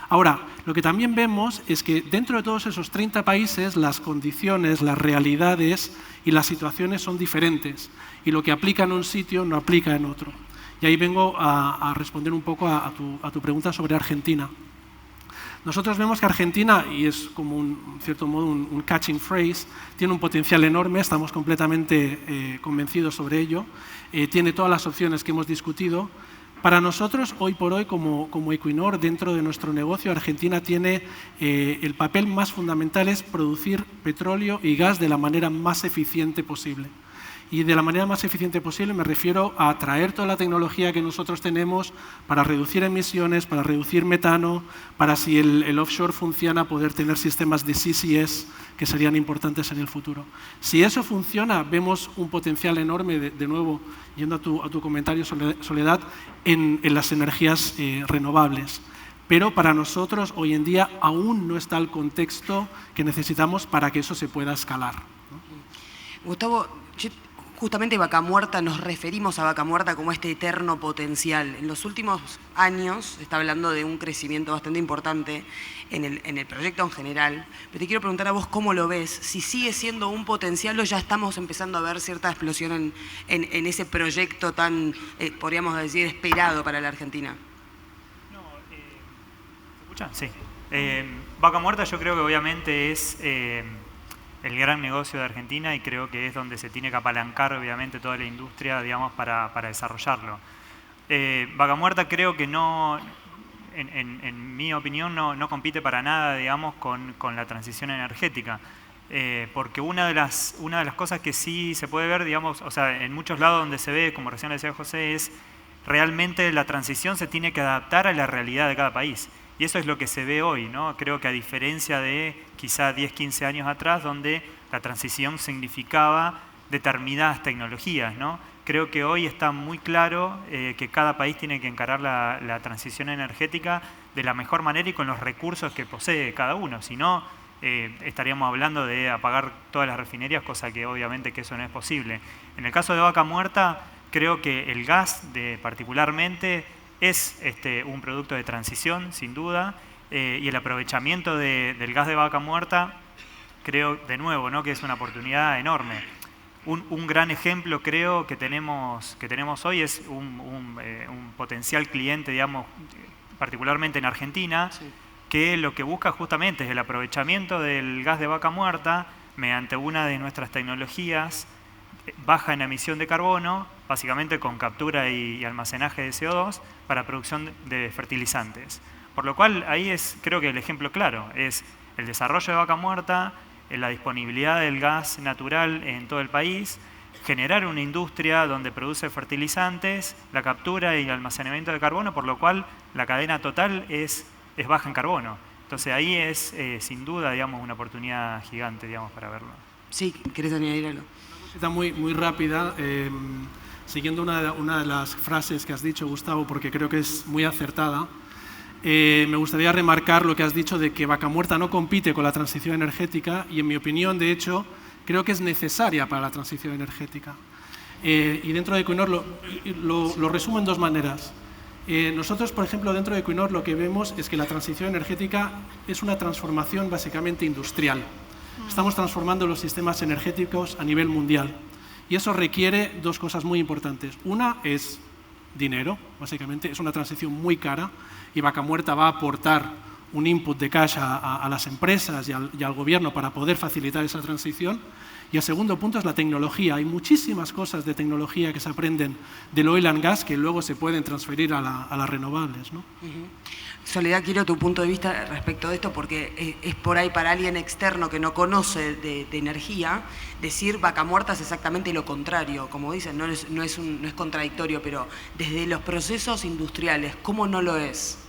E: Ahora, lo que también vemos es que dentro de todos esos 30 países las condiciones, las realidades y las situaciones son diferentes y lo que aplica en un sitio no aplica en otro. Y ahí vengo a responder un poco a tu pregunta sobre Argentina. Nosotros vemos que Argentina, y es como en cierto modo un catching phrase, tiene un potencial enorme, estamos completamente convencidos sobre ello, tiene todas las opciones que hemos discutido. Para nosotros, hoy por hoy, como Equinor, dentro de nuestro negocio, Argentina tiene el papel más fundamental es producir petróleo y gas de la manera más eficiente posible. Y de la manera más eficiente posible me refiero a traer toda la tecnología que nosotros tenemos para reducir emisiones, para reducir metano, para si el offshore funciona poder tener sistemas de CCS que serían importantes en el futuro. Si eso funciona, vemos un potencial enorme, de nuevo, yendo a tu comentario, Soledad, en las energías renovables. Pero para nosotros hoy en día aún no está el contexto que necesitamos para que eso se pueda escalar, ¿no?
A: Gustavo, justamente Vaca Muerta, nos referimos a Vaca Muerta como este eterno potencial. En los últimos años se está hablando de un crecimiento bastante importante en el proyecto en general, pero te quiero preguntar a vos cómo lo ves, si sigue siendo un potencial o ya estamos empezando a ver cierta explosión en ese proyecto tan, podríamos decir, esperado para la Argentina.
F: ¿Se escucha? Sí. Vaca Muerta yo creo que obviamente es el gran negocio de Argentina y creo que es donde se tiene que apalancar obviamente toda la industria, digamos, para desarrollarlo. Vaca Muerta creo que no, en mi opinión, no compite para nada, digamos, con la transición energética. Porque una de las cosas que sí se puede ver, digamos, o sea, en muchos lados donde se ve, como recién decía José, es realmente la transición se tiene que adaptar a la realidad de cada país. Y eso es lo que se ve hoy, ¿no? Creo que a diferencia de quizá 10, 15 años atrás, donde la transición significaba determinadas tecnologías, ¿no? Creo que hoy está muy claro que cada país tiene que encarar la transición energética de la mejor manera y con los recursos que posee cada uno. Si no, estaríamos hablando de apagar todas las refinerías, cosa que obviamente que eso no es posible. En el caso de Vaca Muerta, creo que el gas particularmente es un producto de transición, sin duda, y el aprovechamiento del gas de Vaca Muerta, creo de nuevo, ¿no?, que es una oportunidad enorme. Un gran ejemplo creo que tenemos hoy es un potencial cliente, digamos, particularmente en Argentina, sí, que lo que busca justamente es el aprovechamiento del gas de Vaca Muerta mediante una de nuestras tecnologías baja en emisión de carbono, básicamente con captura y almacenaje de CO2 para producción de fertilizantes. Por lo cual ahí creo que el ejemplo claro es el desarrollo de Vaca Muerta, la disponibilidad del gas natural en todo el país, generar una industria donde produce fertilizantes, la captura y almacenamiento de carbono, por lo cual la cadena total es baja en carbono. Entonces ahí es sin duda, digamos, una oportunidad gigante, digamos, para verlo.
A: Sí, ¿querés añadir algo?
E: Está muy rápida, siguiendo una de las frases que has dicho, Gustavo, porque creo que es muy acertada. Me gustaría remarcar lo que has dicho de que Vaca Muerta no compite con la transición energética y, en mi opinión, de hecho, creo que es necesaria para la transición energética. Y dentro de Equinor lo resumo en dos maneras. Nosotros, por ejemplo, dentro de Equinor lo que vemos es que la transición energética es una transformación básicamente industrial. Estamos transformando los sistemas energéticos a nivel mundial y eso requiere dos cosas muy importantes. Una es dinero, básicamente, es una transición muy cara y Vaca Muerta va a aportar un input de cash a las empresas y al gobierno para poder facilitar esa transición. Y el segundo punto es la tecnología. Hay muchísimas cosas de tecnología que se aprenden del oil and gas que luego se pueden transferir a las renovables, ¿no?
A: Soledad, quiero tu punto de vista respecto de esto porque es por ahí para alguien externo que no conoce de energía, decir Vaca Muerta es exactamente lo contrario. Como dicen, no es contradictorio, pero desde los procesos industriales, ¿cómo no lo es?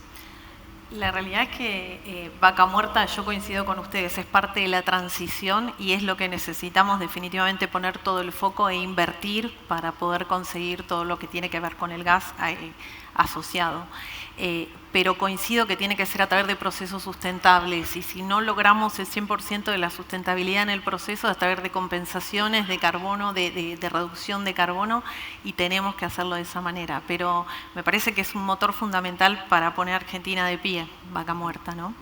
D: La realidad es que Vaca Muerta, yo coincido con ustedes, es parte de la transición y es lo que necesitamos definitivamente poner todo el foco e invertir para poder conseguir todo lo que tiene que ver con el gas asociado. Pero coincido que tiene que ser a través de procesos sustentables y si no logramos el 100% de la sustentabilidad en el proceso, a través de compensaciones de carbono, de reducción de carbono, y tenemos que hacerlo de esa manera. Pero me parece que es un motor fundamental para poner a Argentina de pie, Vaca Muerta, ¿no?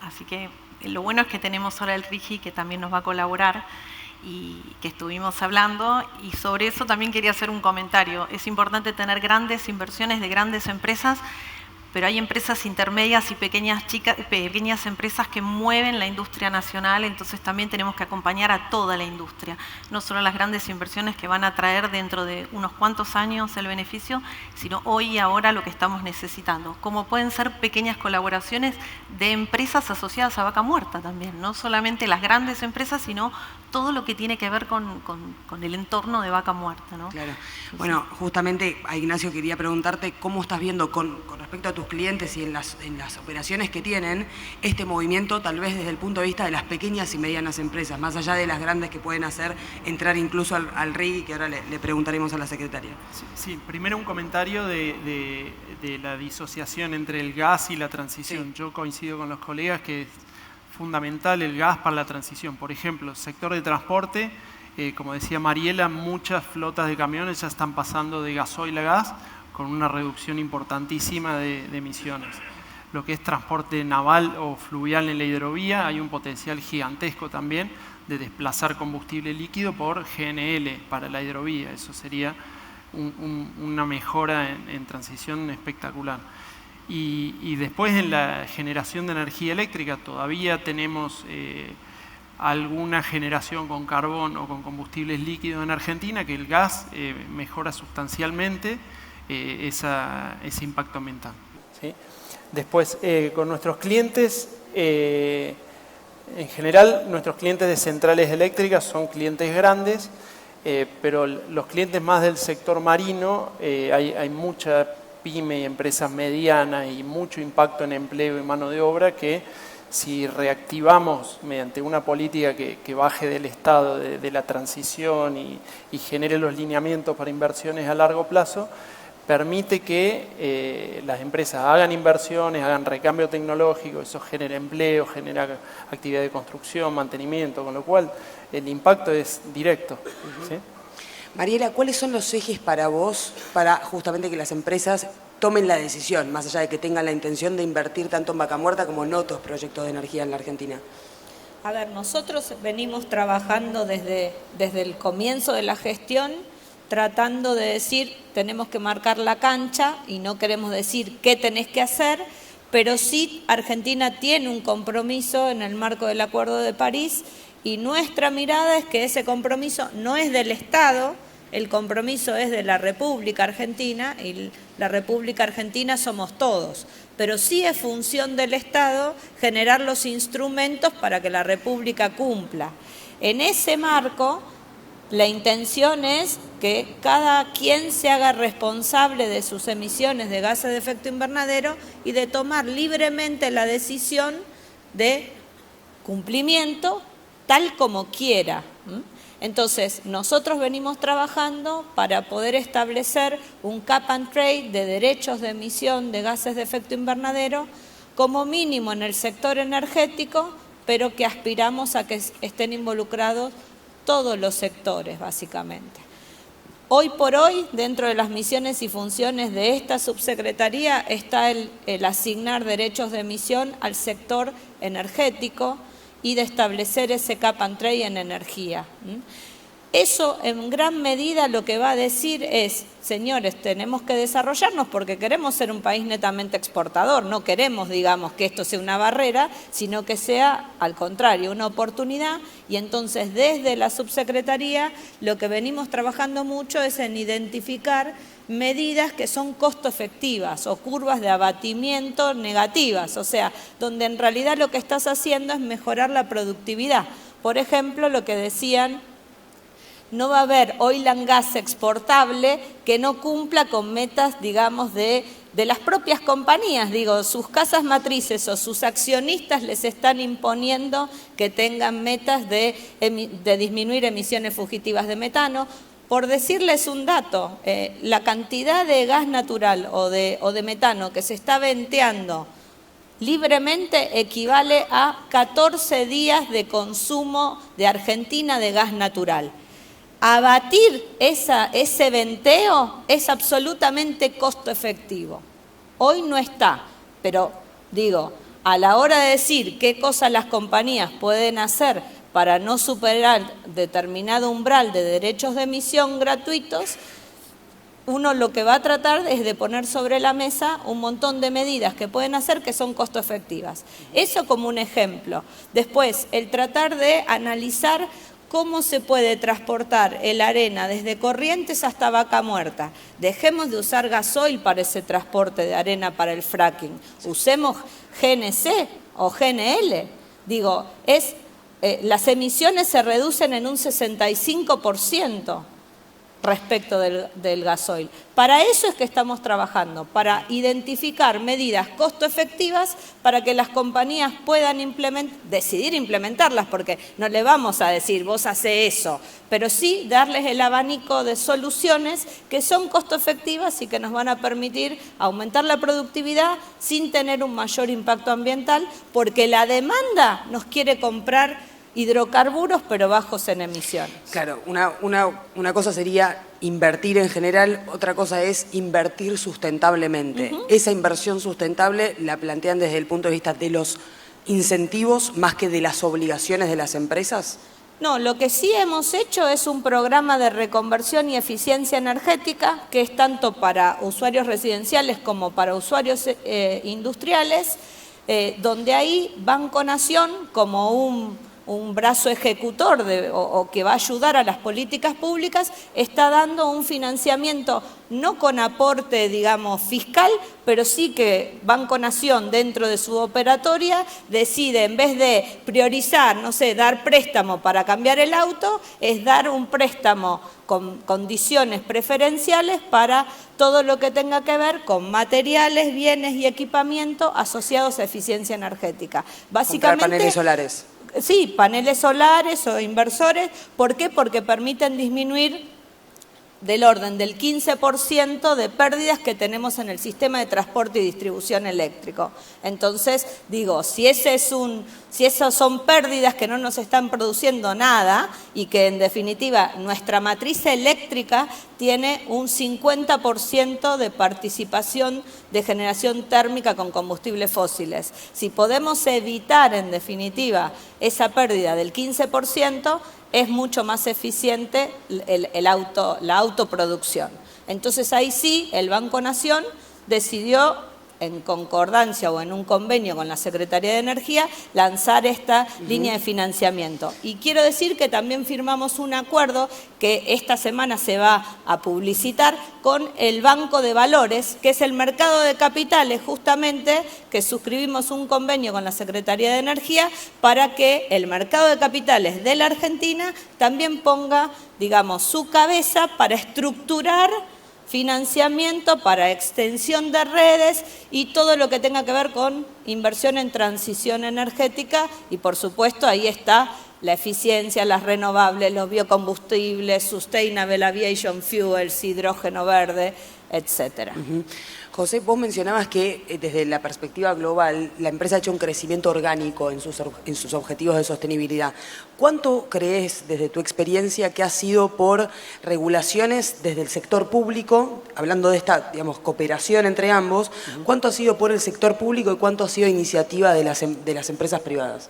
D: Así que lo bueno es que tenemos ahora el RIGI que también nos va a colaborar y que estuvimos hablando, y sobre eso también quería hacer un comentario. Es importante tener grandes inversiones de grandes empresas, pero hay empresas intermedias y pequeñas empresas que mueven la industria nacional, entonces también tenemos que acompañar a toda la industria, no solo las grandes inversiones que van a traer dentro de unos cuantos años el beneficio, sino hoy y ahora lo que estamos necesitando, como pueden ser pequeñas colaboraciones de empresas asociadas a Vaca Muerta también, no solamente las grandes empresas, sino todo lo que tiene que ver con el entorno de Vaca Muerta, ¿no?
A: Claro. Bueno, justamente a Ignacio quería preguntarte cómo estás viendo con respecto a tus clientes y en las operaciones que tienen este movimiento, tal vez desde el punto de vista de las pequeñas y medianas empresas, más allá de las grandes que pueden hacer entrar incluso al RIGI, que ahora le preguntaremos a la secretaria.
G: Sí, primero un comentario de la disociación entre el gas y la transición. Sí. Yo coincido con los colegas que es fundamental el gas para la transición. Por ejemplo, el sector de transporte, como decía Mariela, muchas flotas de camiones ya están pasando de gasoil a gas con una reducción importantísima de emisiones. Lo que es transporte naval o fluvial en la hidrovía, hay un potencial gigantesco también de desplazar combustible líquido por GNL para la hidrovía. Eso sería una mejora en transición espectacular. Y después en la generación de energía eléctrica todavía tenemos alguna generación con carbón o con combustibles líquidos en Argentina, que el gas mejora sustancialmente ese impacto ambiental. ¿Sí? Después, con nuestros clientes, en general nuestros clientes de centrales eléctricas son clientes grandes, pero los clientes más del sector marino, hay mucha pyme y empresas medianas y mucho impacto en empleo y mano de obra que si reactivamos mediante una política que baje del estado de la transición y genere los lineamientos para inversiones a largo plazo, permite que las empresas hagan inversiones, hagan recambio tecnológico, eso genera empleo, genera actividad de construcción, mantenimiento, con lo cual el impacto es directo. ¿Sí?
A: Mariela, ¿cuáles son los ejes para vos para justamente que las empresas tomen la decisión, más allá de que tengan la intención de invertir tanto en Vaca Muerta como en otros proyectos de energía en la Argentina?
H: A ver, nosotros venimos trabajando desde el comienzo de la gestión, tratando de decir, tenemos que marcar la cancha y no queremos decir qué tenés que hacer, pero sí Argentina tiene un compromiso en el marco del Acuerdo de París y nuestra mirada es que ese compromiso no es del Estado, el compromiso es de la República Argentina y la República Argentina somos todos, pero sí es función del Estado generar los instrumentos para que la República cumpla. En ese marco, la intención es que cada quien se haga responsable de sus emisiones de gases de efecto invernadero y de tomar libremente la decisión de cumplimiento tal como quiera. Entonces, nosotros venimos trabajando para poder establecer un cap and trade de derechos de emisión de gases de efecto invernadero como mínimo en el sector energético, pero que aspiramos a que estén involucrados todos los sectores, básicamente. Hoy por hoy, dentro de las misiones y funciones de esta subsecretaría, está el asignar derechos de emisión al sector energético y de establecer ese cap and trade en energía. Eso en gran medida lo que va a decir es, señores, tenemos que desarrollarnos porque queremos ser un país netamente exportador, no queremos, digamos, que esto sea una barrera, sino que sea, al contrario, una oportunidad, y entonces desde la subsecretaría lo que venimos trabajando mucho es en identificar medidas que son costo efectivas o curvas de abatimiento negativas, o sea, donde en realidad lo que estás haciendo es mejorar la productividad. Por ejemplo, lo que decían, no va a haber oil and gas exportable que no cumpla con metas, digamos, de las propias compañías. Digo, sus casas matrices o sus accionistas les están imponiendo que tengan metas de disminuir emisiones fugitivas de metano. Por decirles un dato, la cantidad de gas natural o de metano que se está venteando libremente equivale a 14 días de consumo de Argentina de gas natural. Abatir ese venteo es absolutamente costo efectivo. Hoy no está, pero digo, a la hora de decir qué cosas las compañías pueden hacer para no superar determinado umbral de derechos de emisión gratuitos, uno lo que va a tratar es de poner sobre la mesa un montón de medidas que pueden hacer que son costo efectivas. Eso como un ejemplo. Después, el tratar de analizar cómo se puede transportar el arena desde Corrientes hasta Vaca Muerta. Dejemos de usar gasoil para ese transporte de arena para el fracking. Usemos GNC o GNL. Digo, las emisiones se reducen en un 65% respecto del gasoil. Para eso es que estamos trabajando, para identificar medidas costo efectivas para que las compañías puedan decidir implementarlas, porque no le vamos a decir vos hace eso, pero sí darles el abanico de soluciones que son costo efectivas y que nos van a permitir aumentar la productividad sin tener un mayor impacto ambiental, porque la demanda nos quiere comprar hidrocarburos pero bajos en emisiones.
A: Claro, una cosa sería invertir en general, otra cosa es invertir sustentablemente. Esa inversión sustentable la plantean desde el punto de vista de los incentivos más que de las obligaciones de las empresas.
H: No, lo que sí hemos hecho es un programa de reconversión y eficiencia energética que es tanto para usuarios residenciales como para usuarios industriales, donde ahí Banco Nación, como un brazo ejecutor o que va a ayudar a las políticas públicas, está dando un financiamiento no con aporte, digamos, fiscal, pero sí que Banco Nación dentro de su operatoria decide, en vez de priorizar, no sé, dar préstamo para cambiar el auto, es dar un préstamo con condiciones preferenciales para todo lo que tenga que ver con materiales, bienes y equipamiento asociados a eficiencia energética. Básicamente,
A: comprar paneles solares.
H: Sí, paneles solares o inversores. ¿Por qué? Porque permiten disminuir del orden del 15% de pérdidas que tenemos en el sistema de transporte y distribución eléctrico. Entonces, digo, si esas son pérdidas que no nos están produciendo nada y que en definitiva nuestra matriz eléctrica tiene un 50% de participación de generación térmica con combustibles fósiles. Si podemos evitar en definitiva esa pérdida del 15%, es mucho más eficiente la autoproducción. Entonces ahí sí, el Banco Nación decidió, en concordancia o en un convenio con la Secretaría de Energía, lanzar esta línea de financiamiento. Y quiero decir que también firmamos un acuerdo que esta semana se va a publicitar con el Banco de Valores, que es el mercado de capitales, justamente, que suscribimos un convenio con la Secretaría de Energía para que el mercado de capitales de la Argentina también ponga, digamos, su cabeza para estructurar financiamiento para extensión de redes y todo lo que tenga que ver con inversión en transición energética y, por supuesto, ahí está la eficiencia, las renovables, los biocombustibles, Sustainable Aviation Fuels, hidrógeno verde, etcétera.
A: José, vos mencionabas que desde la perspectiva global la empresa ha hecho un crecimiento orgánico en sus objetivos de sostenibilidad. ¿Cuánto crees, desde tu experiencia, que ha sido por regulaciones desde el sector público, hablando de esta, digamos, cooperación entre ambos, cuánto ha sido por el sector público y cuánto ha sido iniciativa de las empresas privadas?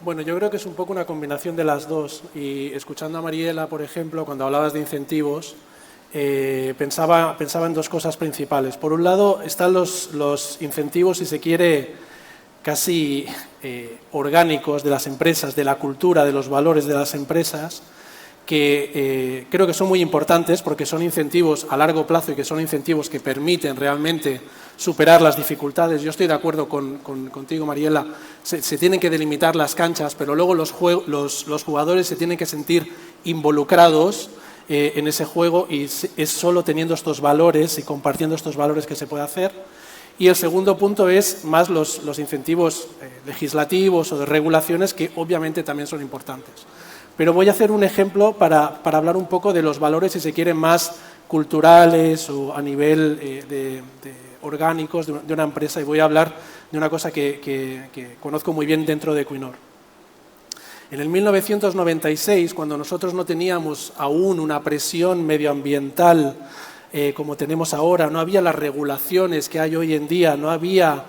E: Bueno, yo creo que es un poco una combinación de las dos. Y escuchando a Mariela, por ejemplo, cuando hablabas de incentivos, pensaba en dos cosas principales. Por un lado, están los incentivos, si se quiere, casi orgánicos de las empresas, de la cultura, de los valores de las empresas, que creo que son muy importantes porque son incentivos a largo plazo y que son incentivos que permiten realmente superar las dificultades. Yo estoy de acuerdo contigo, Mariela, se tienen que delimitar las canchas, pero luego los jugadores se tienen que sentir involucrados en ese juego y es solo teniendo estos valores y compartiendo estos valores que se puede hacer. Y el segundo punto es más los incentivos legislativos o de regulaciones que obviamente también son importantes. Pero voy a hacer un ejemplo para hablar un poco de los valores, si se quieren, más culturales o a nivel de orgánicos de una empresa y voy a hablar de una cosa que conozco muy bien dentro de Equinor. En el 1996, cuando nosotros no teníamos aún una presión medioambiental como tenemos ahora, no había las regulaciones que hay hoy en día, no había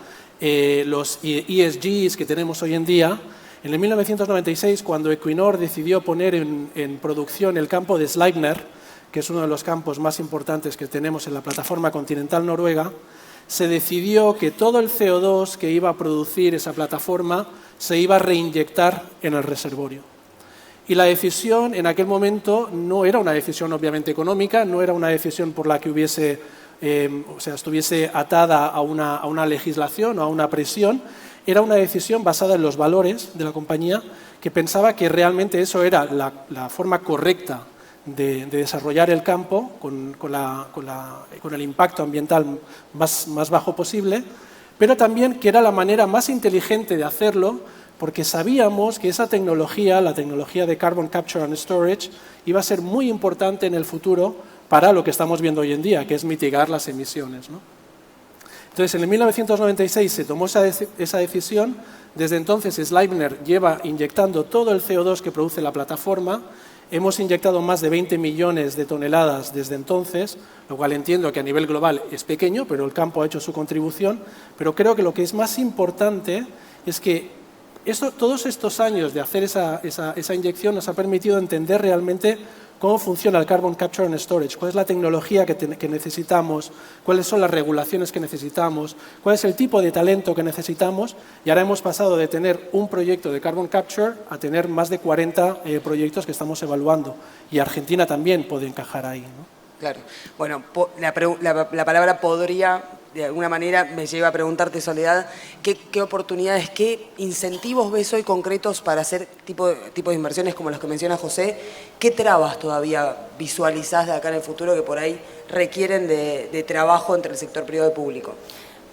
E: los ESGs que tenemos hoy en día, en el 1996, cuando Equinor decidió poner en producción el campo de Sleipner, que es uno de los campos más importantes que tenemos en la plataforma continental noruega, se decidió que todo el CO2 que iba a producir esa plataforma se iba a reinyectar en el reservorio. Y la decisión en aquel momento no era una decisión obviamente económica, no era una decisión por la que estuviese atada a una legislación o a una presión, era una decisión basada en los valores de la compañía que pensaba que realmente eso era la forma correcta de desarrollar el campo con el impacto ambiental más bajo posible, pero también que era la manera más inteligente de hacerlo porque sabíamos que esa tecnología, la tecnología de Carbon Capture and Storage, iba a ser muy importante en el futuro para lo que estamos viendo hoy en día, que es mitigar las emisiones, ¿no? Entonces, en el 1996 se tomó esa decisión. Desde entonces, Sleipner lleva inyectando todo el CO2 que produce la plataforma. Hemos inyectado más de 20 millones de toneladas desde entonces, lo cual entiendo que a nivel global es pequeño, pero el campo ha hecho su contribución. Pero creo que lo que es más importante es que todos estos años de hacer esa inyección nos ha permitido entender realmente cómo funciona el Carbon Capture and Storage, cuál es la tecnología que necesitamos, cuáles son las regulaciones que necesitamos, cuál es el tipo de talento que necesitamos, y ahora hemos pasado de tener un proyecto de Carbon Capture a tener más de 40 proyectos que estamos evaluando, y Argentina también puede encajar ahí, ¿no?
A: Claro. Bueno, la palabra podría, de alguna manera, me lleva a preguntarte, Soledad, ¿qué oportunidades, qué incentivos ves hoy concretos para hacer tipo de inversiones como los que menciona José? ¿Qué trabas todavía visualizás de acá en el futuro que por ahí requieren de trabajo entre el sector privado y público?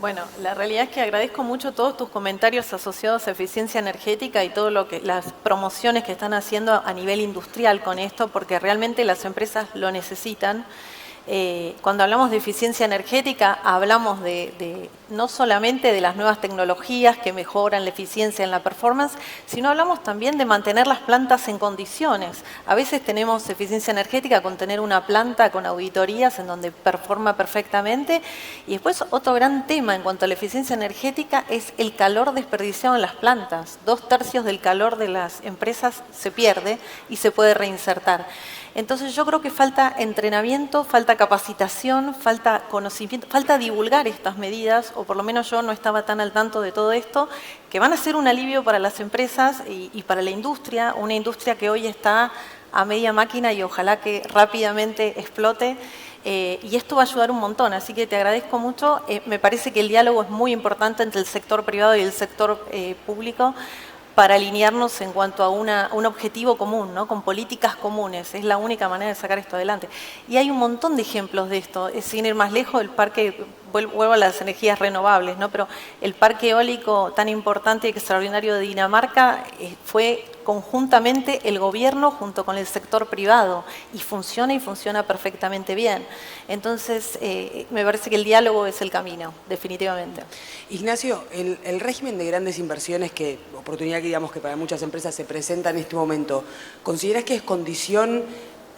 D: Bueno, la realidad es que agradezco mucho todos tus comentarios asociados a eficiencia energética y todo lo que las promociones que están haciendo a nivel industrial con esto, porque realmente las empresas lo necesitan. Cuando hablamos de eficiencia energética, hablamos de no solamente de las nuevas tecnologías que mejoran la eficiencia en la performance, sino hablamos también de mantener las plantas en condiciones. A veces tenemos eficiencia energética con tener una planta con auditorías en donde performa perfectamente. Y después otro gran tema en cuanto a la eficiencia energética es el calor desperdiciado en las plantas. 2/3 del calor de las empresas se pierde y se puede reinsertar. Entonces yo creo que falta entrenamiento, falta capacitación, falta conocimiento, falta divulgar estas medidas, o por lo menos yo no estaba tan al tanto de todo esto, que van a ser un alivio para las empresas y para la industria, una industria que hoy está a media máquina y ojalá que rápidamente explote. Y esto va a ayudar un montón, así que te agradezco mucho. Me parece que el diálogo es muy importante entre el sector privado y el sector público, para alinearnos en cuanto a un objetivo común, ¿no? Con políticas comunes. Es la única manera de sacar esto adelante. Y hay un montón de ejemplos de esto. Sin ir más lejos, el parque, vuelvo a las energías renovables, ¿no? Pero el parque eólico tan importante y extraordinario de Dinamarca fue conjuntamente el gobierno junto con el sector privado y funciona perfectamente bien. Entonces, me parece que el diálogo es el camino, definitivamente.
A: Ignacio, el régimen de grandes inversiones, oportunidad que digamos que para muchas empresas se presenta en este momento, ¿consideras que es condición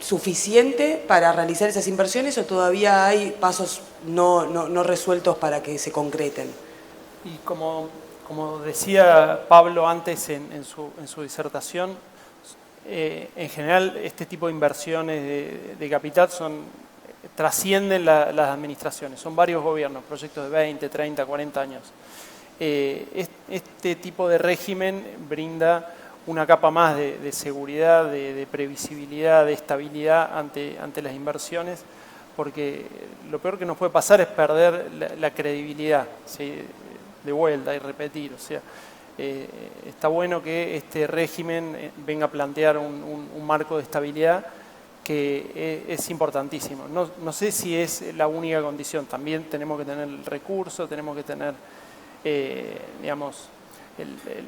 A: suficiente para realizar esas inversiones o todavía hay pasos no resueltos para que se concreten?
G: Y como decía Pablo antes en su disertación, en general este tipo de inversiones de capital trascienden las administraciones, son varios gobiernos, proyectos de 20, 30, 40 años. Este tipo de régimen brinda una capa más de seguridad, de previsibilidad, de estabilidad ante las inversiones, porque lo peor que nos puede pasar es perder la credibilidad, ¿sí? De vuelta y repetir. O sea, está bueno que este régimen venga a plantear un marco de estabilidad que es importantísimo. No sé si es la única condición, también tenemos que tener el recurso, tenemos que tener, digamos,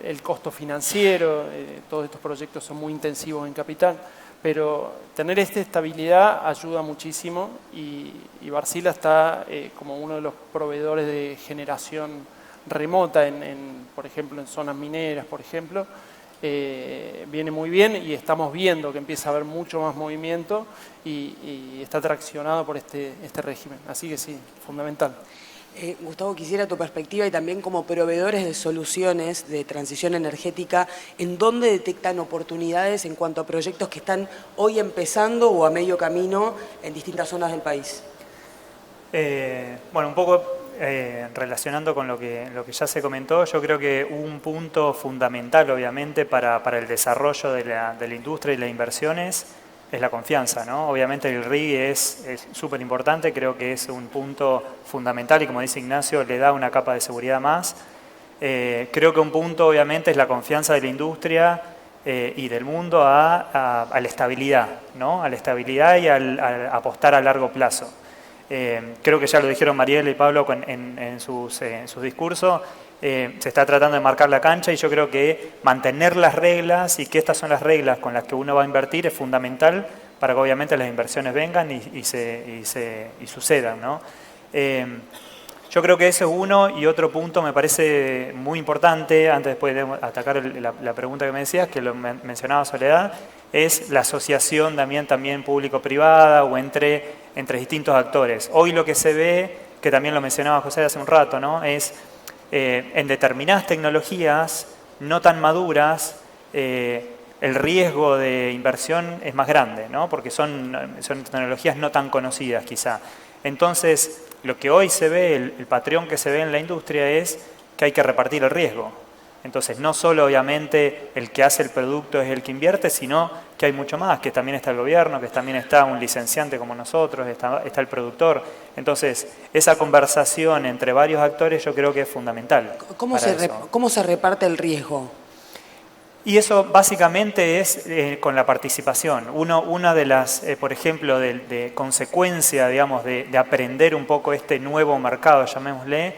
G: el costo financiero, todos estos proyectos son muy intensivos en capital, pero tener esta estabilidad ayuda muchísimo y Wärtsilä está como uno de los proveedores de generación remota, por ejemplo, en zonas mineras, por ejemplo, viene muy bien y estamos viendo que empieza a haber mucho más movimiento y está traccionado por este régimen. Así que sí, fundamental.
A: Gustavo, quisiera tu perspectiva y también como proveedores de soluciones de transición energética, ¿en dónde detectan oportunidades en cuanto a proyectos que están hoy empezando o a medio camino en distintas zonas del país?
F: Bueno, un poco relacionando con lo que ya se comentó, yo creo que un punto fundamental, obviamente, para el desarrollo de la industria y las inversiones es la confianza, ¿no? Obviamente el RIG es súper importante, creo que es un punto fundamental y, como dice Ignacio, le da una capa de seguridad más. Creo que un punto, obviamente, es la confianza de la industria y del mundo a la estabilidad, ¿no? A la estabilidad y a apostar a largo plazo. Creo que ya lo dijeron Mariela y Pablo en sus discursos. Se está tratando de marcar la cancha y yo creo que mantener las reglas y que estas son las reglas con las que uno va a invertir es fundamental para que obviamente las inversiones vengan y sucedan, ¿no? Yo creo que eso es uno, y otro punto me parece muy importante, después de atacar la pregunta que me decías, que lo mencionaba Soledad, es la asociación también público-privada o entre distintos actores. Hoy lo que se ve, que también lo mencionaba José hace un rato, ¿no? Es en determinadas tecnologías no tan maduras, el riesgo de inversión es más grande, ¿no? Porque son tecnologías no tan conocidas quizá. Entonces, lo que hoy se ve, el patrón que se ve en la industria es que hay que repartir el riesgo. Entonces, no solo obviamente el que hace el producto es el que invierte, sino que hay mucho más, que también está el gobierno, que también está un licenciante como nosotros, está el productor. Entonces, esa conversación entre varios actores yo creo que es fundamental.
A: ¿Cómo se reparte el riesgo?
F: Y eso básicamente es con la participación. Una de las, por ejemplo, de consecuencia, digamos, de aprender un poco este nuevo mercado, llamémosle,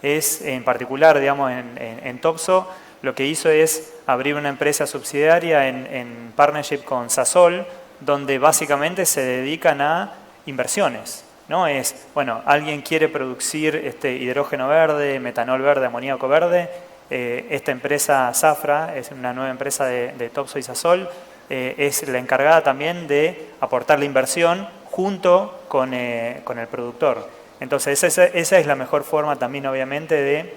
F: es, en particular, digamos, en Topsoe, lo que hizo es abrir una empresa subsidiaria en partnership con Sasol, donde básicamente se dedican a inversiones, ¿no? Es, bueno, alguien quiere producir hidrógeno verde, metanol verde, amoníaco verde. Esta empresa Safra, es una nueva empresa de Topsoe y Sasol, es la encargada también de aportar la inversión junto con el productor. Entonces esa es la mejor forma también, obviamente, de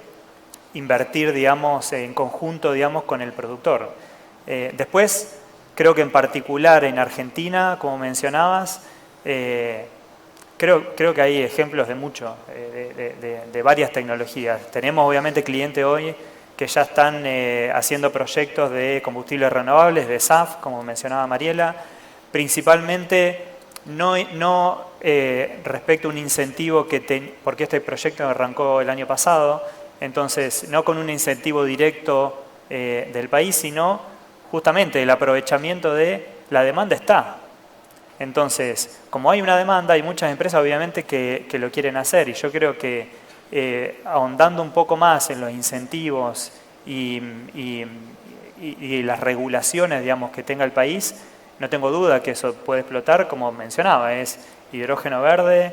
F: invertir, digamos, en conjunto, digamos, con el productor. Después, creo que en particular en Argentina, como mencionabas, creo que hay ejemplos de mucho, de varias tecnologías. Tenemos obviamente clientes hoy que ya están haciendo proyectos de combustibles renovables, de SAF, como mencionaba Mariela, principalmente no respecto a un incentivo porque este proyecto arrancó el año pasado, entonces no con un incentivo directo del país, sino justamente el aprovechamiento de la demanda está. Entonces, como hay una demanda, hay muchas empresas obviamente que lo quieren hacer, y yo creo que ahondando un poco más en los incentivos y las regulaciones, digamos, que tenga el país, no tengo duda que eso puede explotar, como mencionaba, es hidrógeno verde,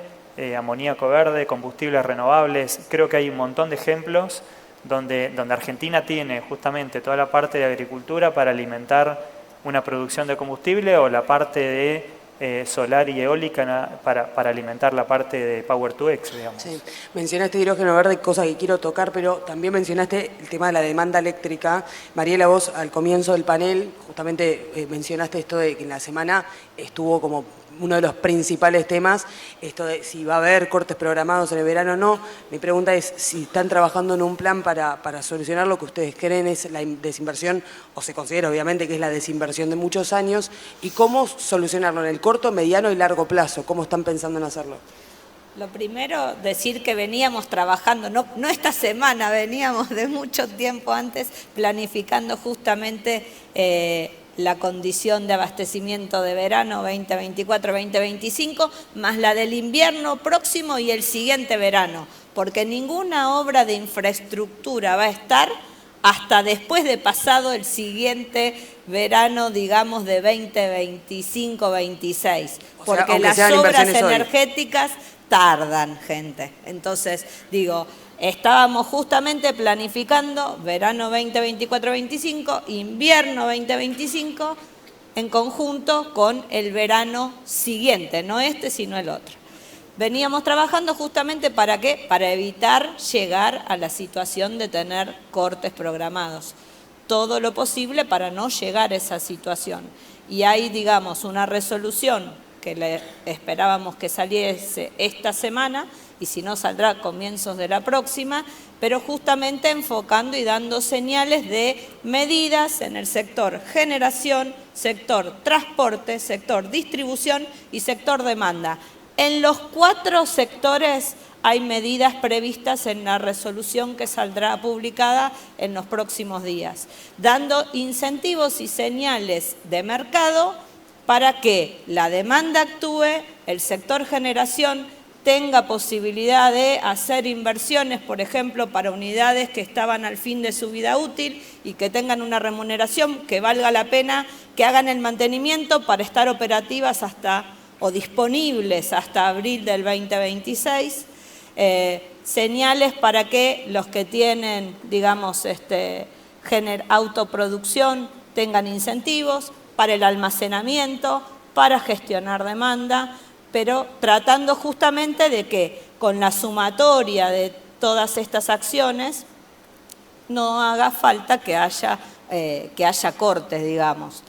F: amoníaco verde, combustibles renovables. Creo que hay un montón de ejemplos donde Argentina tiene justamente toda la parte de agricultura para alimentar una producción de combustible, o la parte de solar y eólica para alimentar la parte de Power-to-X, digamos.
A: Sí. Mencionaste hidrógeno verde, cosa que quiero tocar, pero también mencionaste el tema de la demanda eléctrica. Mariela, vos al comienzo del panel justamente mencionaste esto de que en la semana estuvo como uno de los principales temas, esto de si va a haber cortes programados en el verano o no. Mi pregunta es si están trabajando en un plan para solucionar lo que ustedes creen es la desinversión, o se considera obviamente que es la desinversión de muchos años, y cómo solucionarlo en el corto, mediano y largo plazo. ¿Cómo están pensando en hacerlo?
H: Lo primero, decir que veníamos trabajando, no esta semana, veníamos de mucho tiempo antes planificando justamente la condición de abastecimiento de verano 2024-2025, más la del invierno próximo y el siguiente verano, porque ninguna obra de infraestructura va a estar hasta después de pasado el siguiente verano, digamos, de 2025-26, porque las obras energéticas tardan, gente. Entonces, digo, estábamos justamente planificando verano 2024-25, invierno 2025, en conjunto con el verano siguiente, no este, sino el otro. Veníamos trabajando justamente ¿para qué? Para evitar llegar a la situación de tener cortes programados. Todo lo posible para no llegar a esa situación. Y hay, digamos, una resolución que esperábamos que saliese esta semana, y si no saldrá a comienzos de la próxima, pero justamente enfocando y dando señales de medidas en el sector generación, sector transporte, sector distribución y sector demanda. En los 4 sectores hay medidas previstas en la resolución que saldrá publicada en los próximos días, dando incentivos y señales de mercado para que la demanda actúe, el sector generación tenga posibilidad de hacer inversiones, por ejemplo, para unidades que estaban al fin de su vida útil y que tengan una remuneración que valga la pena, que hagan el mantenimiento para estar operativas o disponibles hasta abril del 2026, señales para que los que tienen, digamos, autoproducción tengan incentivos para el almacenamiento, para gestionar demanda, pero tratando justamente de que con la sumatoria de todas estas acciones no haga falta que haya cortes, digamos,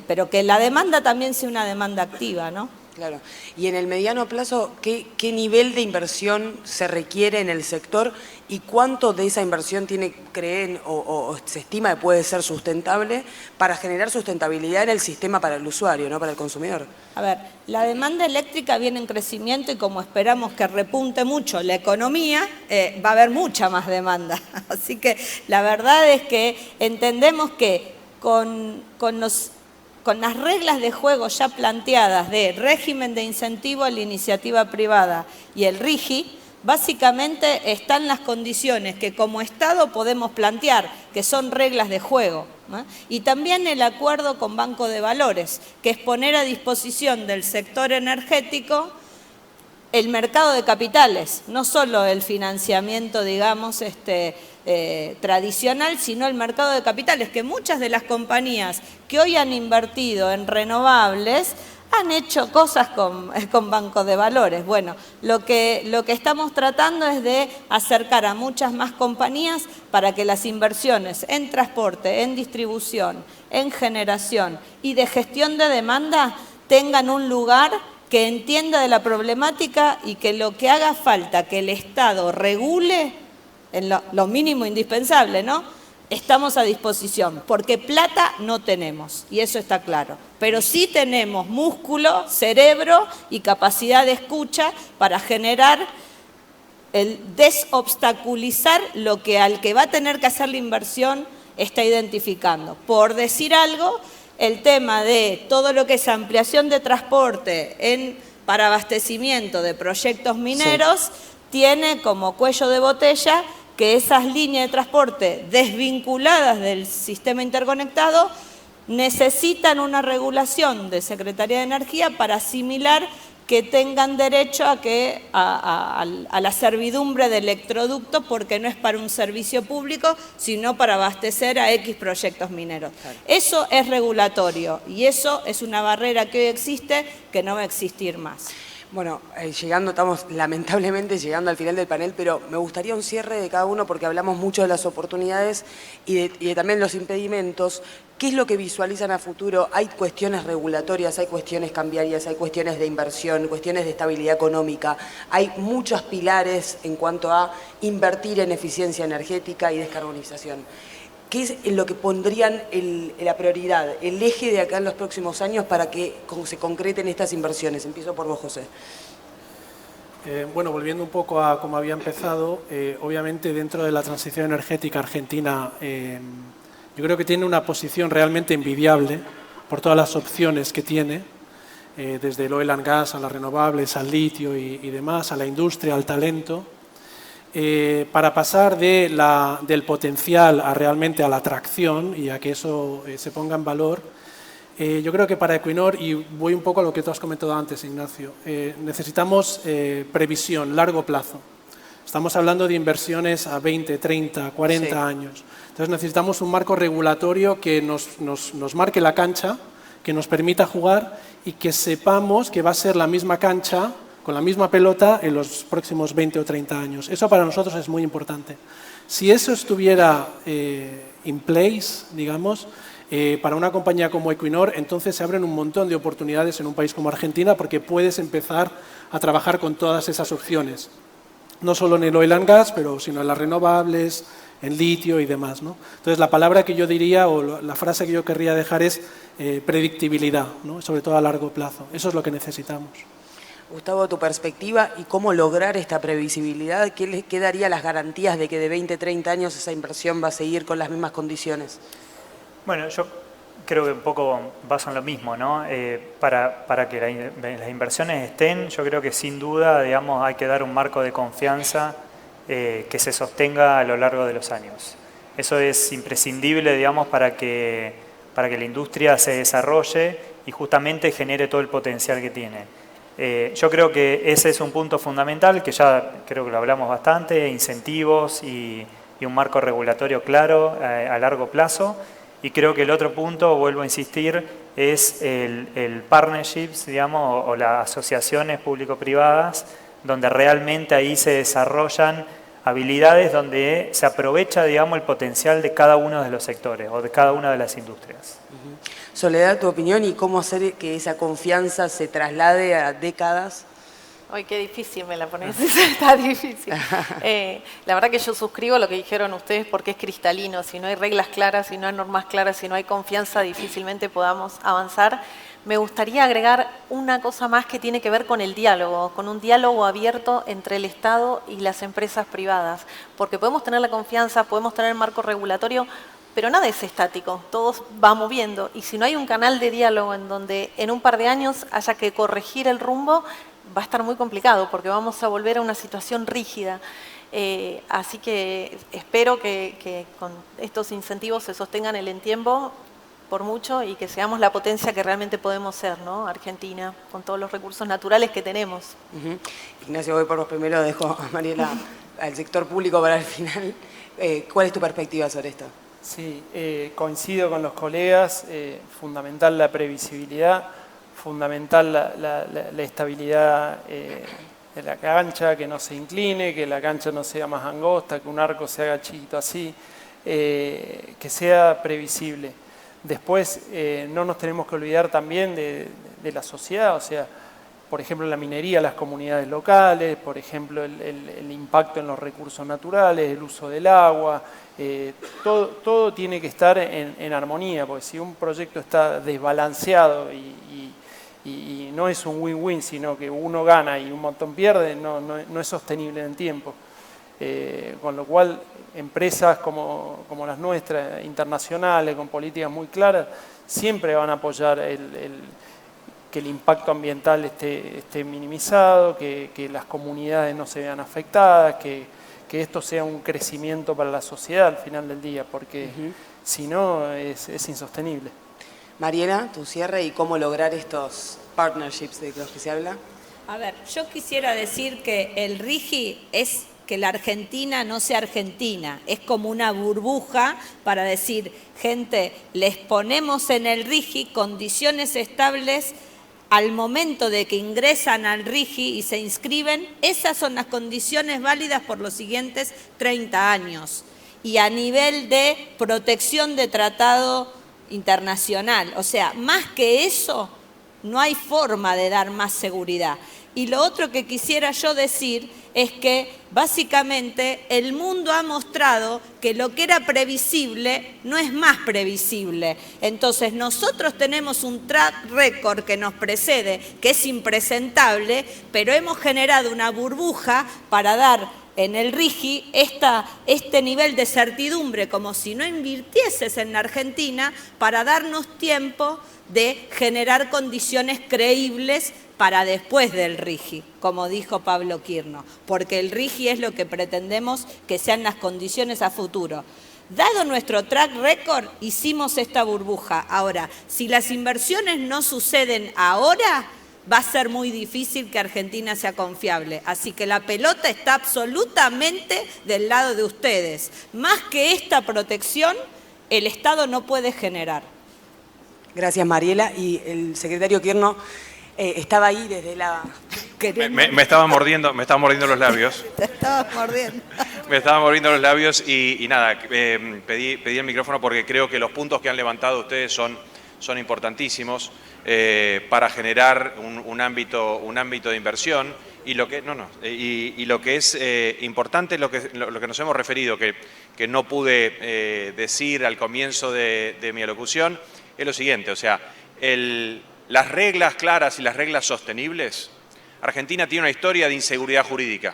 H: pero que la demanda también sea una demanda activa, ¿no?
A: Claro. Y en el mediano plazo, ¿qué nivel de inversión se requiere en el sector y cuánto de esa inversión creen o se estima que puede ser sustentable para generar sustentabilidad en el sistema para el usuario, no para el consumidor?
H: A ver, la demanda eléctrica viene en crecimiento y como esperamos que repunte mucho la economía, va a haber mucha más demanda. Así que la verdad es que entendemos que con las reglas de juego ya planteadas de régimen de incentivo a la iniciativa privada y el RIGI, Básicamente están las condiciones que como Estado podemos plantear, que son reglas de juego, ¿no? Y también el acuerdo con Banco de Valores, que es poner a disposición del sector energético el mercado de capitales, no solo el financiamiento, digamos, tradicional, sino el mercado de capitales, que muchas de las compañías que hoy han invertido en renovables han hecho cosas con Banco de Valores. Bueno, lo que estamos tratando es de acercar a muchas más compañías para que las inversiones en transporte, en distribución, en generación y de gestión de demanda tengan un lugar que entienda de la problemática y que lo que haga falta que el Estado regule en lo mínimo indispensable, ¿no? Estamos a disposición, porque plata no tenemos, y eso está claro. Pero sí tenemos músculo, cerebro y capacidad de escucha para generar, desobstaculizar lo que al que va a tener que hacer la inversión está identificando. Por decir algo, el tema de todo lo que es ampliación de transporte para abastecimiento de proyectos mineros, tiene como cuello de botella que esas líneas de transporte desvinculadas del sistema interconectado necesitan una regulación de Secretaría de Energía para asimilar que tengan derecho a la servidumbre de electroducto, porque no es para un servicio público, sino para abastecer a X proyectos mineros. Claro. Eso es regulatorio y eso es una barrera que hoy existe que no va a existir más.
A: Bueno, estamos lamentablemente llegando al final del panel, pero me gustaría un cierre de cada uno porque hablamos mucho de las oportunidades y de también los impedimentos. ¿Qué es lo que visualizan a futuro? Hay cuestiones regulatorias, hay cuestiones cambiarias, hay cuestiones de inversión, cuestiones de estabilidad económica. Hay muchos pilares en cuanto a invertir en eficiencia energética y descarbonización. ¿Qué es lo que pondrían la prioridad, el eje de acá en los próximos años para que se concreten estas inversiones? Empiezo por vos, José.
E: Bueno, volviendo un poco a cómo había empezado, obviamente dentro de la transición energética argentina, yo creo que tiene una posición realmente envidiable por todas las opciones que tiene, desde el oil and gas a las renovables, al litio y demás, a la industria, al talento. Para pasar del potencial realmente a la atracción y a que eso se ponga en valor, yo creo que para Equinor, y voy un poco a lo que tú has comentado antes, Ignacio, necesitamos previsión, largo plazo. Estamos hablando de inversiones a 20, 30, 40 años. Entonces necesitamos un marco regulatorio que nos marque la cancha, que nos permita jugar y que sepamos que va a ser la misma cancha con la misma pelota en los próximos 20 o 30 años. Eso para nosotros es muy importante. Si eso estuviera in place, digamos, para una compañía como Equinor, entonces se abren un montón de oportunidades en un país como Argentina porque puedes empezar a trabajar con todas esas opciones. No solo en el oil and gas, pero sino en las renovables, en litio y demás, ¿no? Entonces la palabra que yo diría o la frase que yo querría dejar es predictibilidad, ¿no? Sobre todo a largo plazo. Eso es lo que necesitamos.
A: Gustavo, tu perspectiva y cómo lograr esta previsibilidad, ¿qué daría las garantías de que de 20, 30 años esa inversión va a seguir con las mismas condiciones?
F: Bueno, yo creo que un poco baso en lo mismo, ¿no? Para que las inversiones estén, yo creo que sin duda, digamos, hay que dar un marco de confianza que se sostenga a lo largo de los años. Eso es imprescindible, digamos, para que la industria se desarrolle y justamente genere todo el potencial que tiene. Yo creo que ese es un punto fundamental, que ya creo que lo hablamos bastante, incentivos y un marco regulatorio claro a largo plazo. Y creo que el otro punto, vuelvo a insistir, es el partnerships, digamos, o las asociaciones público-privadas, donde realmente ahí se desarrollan habilidades donde se aprovecha, digamos, el potencial de cada uno de los sectores o de cada una de las industrias.
A: Soledad, tu opinión y cómo hacer que esa confianza se traslade a décadas.
D: Ay, qué difícil me la pones, está difícil. La verdad que yo suscribo lo que dijeron ustedes porque es cristalino. Si no hay reglas claras, si no hay normas claras, si no hay confianza, difícilmente podamos avanzar. Me gustaría agregar una cosa más que tiene que ver con el diálogo, con un diálogo abierto entre el Estado y las empresas privadas. Porque podemos tener la confianza, podemos tener el marco regulatorio, pero nada es estático, todo va moviendo. Y si no hay un canal de diálogo en donde en un par de años haya que corregir el rumbo, va a estar muy complicado porque vamos a volver a una situación rígida. Así que espero que con estos incentivos se sostengan en el tiempo por mucho y que seamos la potencia que realmente podemos ser, ¿no? Argentina, con todos los recursos naturales que tenemos.
A: Ignacio, voy por vos primero, dejo a Mariela al sector público para el final. ¿Cuál es tu perspectiva sobre esto?
G: Sí, coincido con los colegas, fundamental la previsibilidad, fundamental la estabilidad de la cancha, que no se incline, que la cancha no sea más angosta, que un arco se haga chiquito así, que sea previsible. Después no nos tenemos que olvidar también de la sociedad, o sea, por ejemplo la minería, las comunidades locales, por ejemplo el impacto en los recursos naturales, el uso del agua, todo tiene que estar en armonía, porque si un proyecto está desbalanceado y no es un win-win, sino que uno gana y un montón pierde, no es sostenible en el tiempo. Con lo cual, empresas como las nuestras, internacionales, con políticas muy claras, siempre van a apoyar que el impacto ambiental esté minimizado, que las comunidades no se vean afectadas, que esto sea un crecimiento para la sociedad al final del día, porque si no es insostenible.
A: Mariela, tu cierre y cómo lograr estos partnerships de los que se habla.
H: A ver, yo quisiera decir que el RIGI es que la Argentina no sea Argentina, es como una burbuja para decir, gente, les ponemos en el RIGI condiciones estables al momento de que ingresan al RIGI y se inscriben, esas son las condiciones válidas por los siguientes 30 años. Y a nivel de protección de tratado internacional, o sea, más que eso, no hay forma de dar más seguridad. Y lo otro que quisiera yo decir es que básicamente el mundo ha mostrado que lo que era previsible no es más previsible. Entonces nosotros tenemos un track record que nos precede, que es impresentable, pero hemos generado una burbuja para dar en el RIGI este nivel de certidumbre, como si no invirtieses en la Argentina, para darnos tiempo de generar condiciones creíbles para después del RIGI, como dijo Pablo Quirno, porque el RIGI es lo que pretendemos que sean las condiciones a futuro. Dado nuestro track record, hicimos esta burbuja. Ahora, si las inversiones no suceden ahora, va a ser muy difícil que Argentina sea confiable. Así que la pelota está absolutamente del lado de ustedes. Más que esta protección, el Estado no puede generar.
A: Gracias, Mariela. Y el secretario Quirno estaba ahí desde la...
C: Me estaba mordiendo los labios.
H: Te estabas mordiendo.
C: Me estaba mordiendo los labios y nada, pedí el micrófono porque creo que los puntos que han levantado ustedes son importantísimos para generar un ámbito de inversión y lo que es importante, lo que nos hemos referido, que no pude decir al comienzo de mi alocución, es lo siguiente, o sea, las reglas claras y las reglas sostenibles. Argentina tiene una historia de inseguridad jurídica,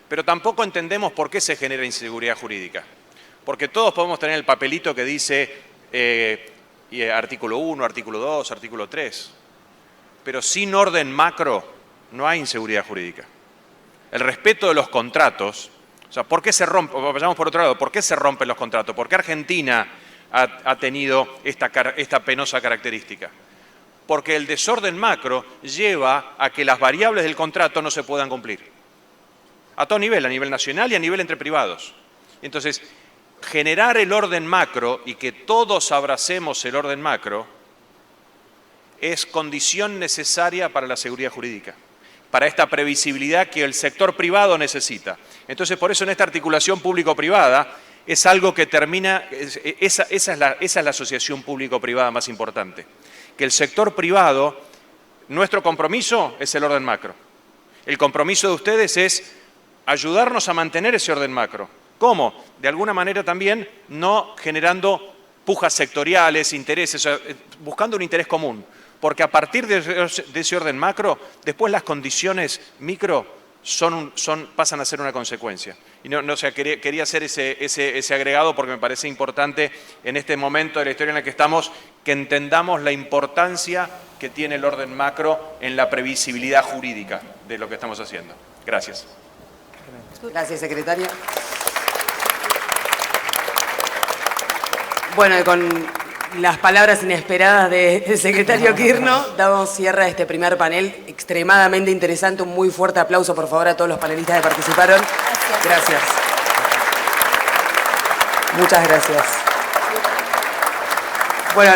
C: pero tampoco entendemos por qué se genera inseguridad jurídica. Porque todos podemos tener el papelito que dice artículo 1, artículo 2, artículo 3, pero sin orden macro no hay inseguridad jurídica. El respeto de los contratos, o sea, ¿por qué se rompe? Vayamos por otro lado, ¿por qué se rompen los contratos? ¿Por qué Argentina ha tenido esta penosa característica? Porque el desorden macro lleva a que las variables del contrato no se puedan cumplir. A todo nivel, a nivel nacional y a nivel entre privados. Entonces, generar el orden macro y que todos abracemos el orden macro es condición necesaria para la seguridad jurídica, para esta previsibilidad que el sector privado necesita. Entonces, por eso en esta articulación público-privada es algo que termina, esa es la asociación público-privada más importante. Que el sector privado, nuestro compromiso es el orden macro. El compromiso de ustedes es ayudarnos a mantener ese orden macro. ¿Cómo? De alguna manera también no generando pujas sectoriales, intereses, buscando un interés común. Porque a partir de ese orden macro, después las condiciones micro pasan a ser una consecuencia. Y o sea, quería hacer ese agregado porque me parece importante en este momento de la historia en la que estamos que entendamos la importancia que tiene el orden macro en la previsibilidad jurídica de lo que estamos haciendo. Gracias.
A: Gracias, secretario. Bueno, y con las palabras inesperadas del secretario Quirno, damos cierre a este primer panel extremadamente interesante. Un muy fuerte aplauso, por favor, a todos los panelistas que participaron. Gracias. Muchas gracias. Bueno,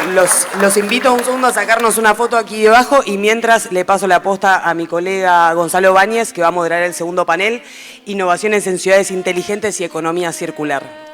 A: los invito un segundo a sacarnos una foto aquí debajo y mientras le paso la posta a mi colega Gonzalo Báñez, que va a moderar el segundo panel, Innovaciones en Ciudades Inteligentes y Economía Circular.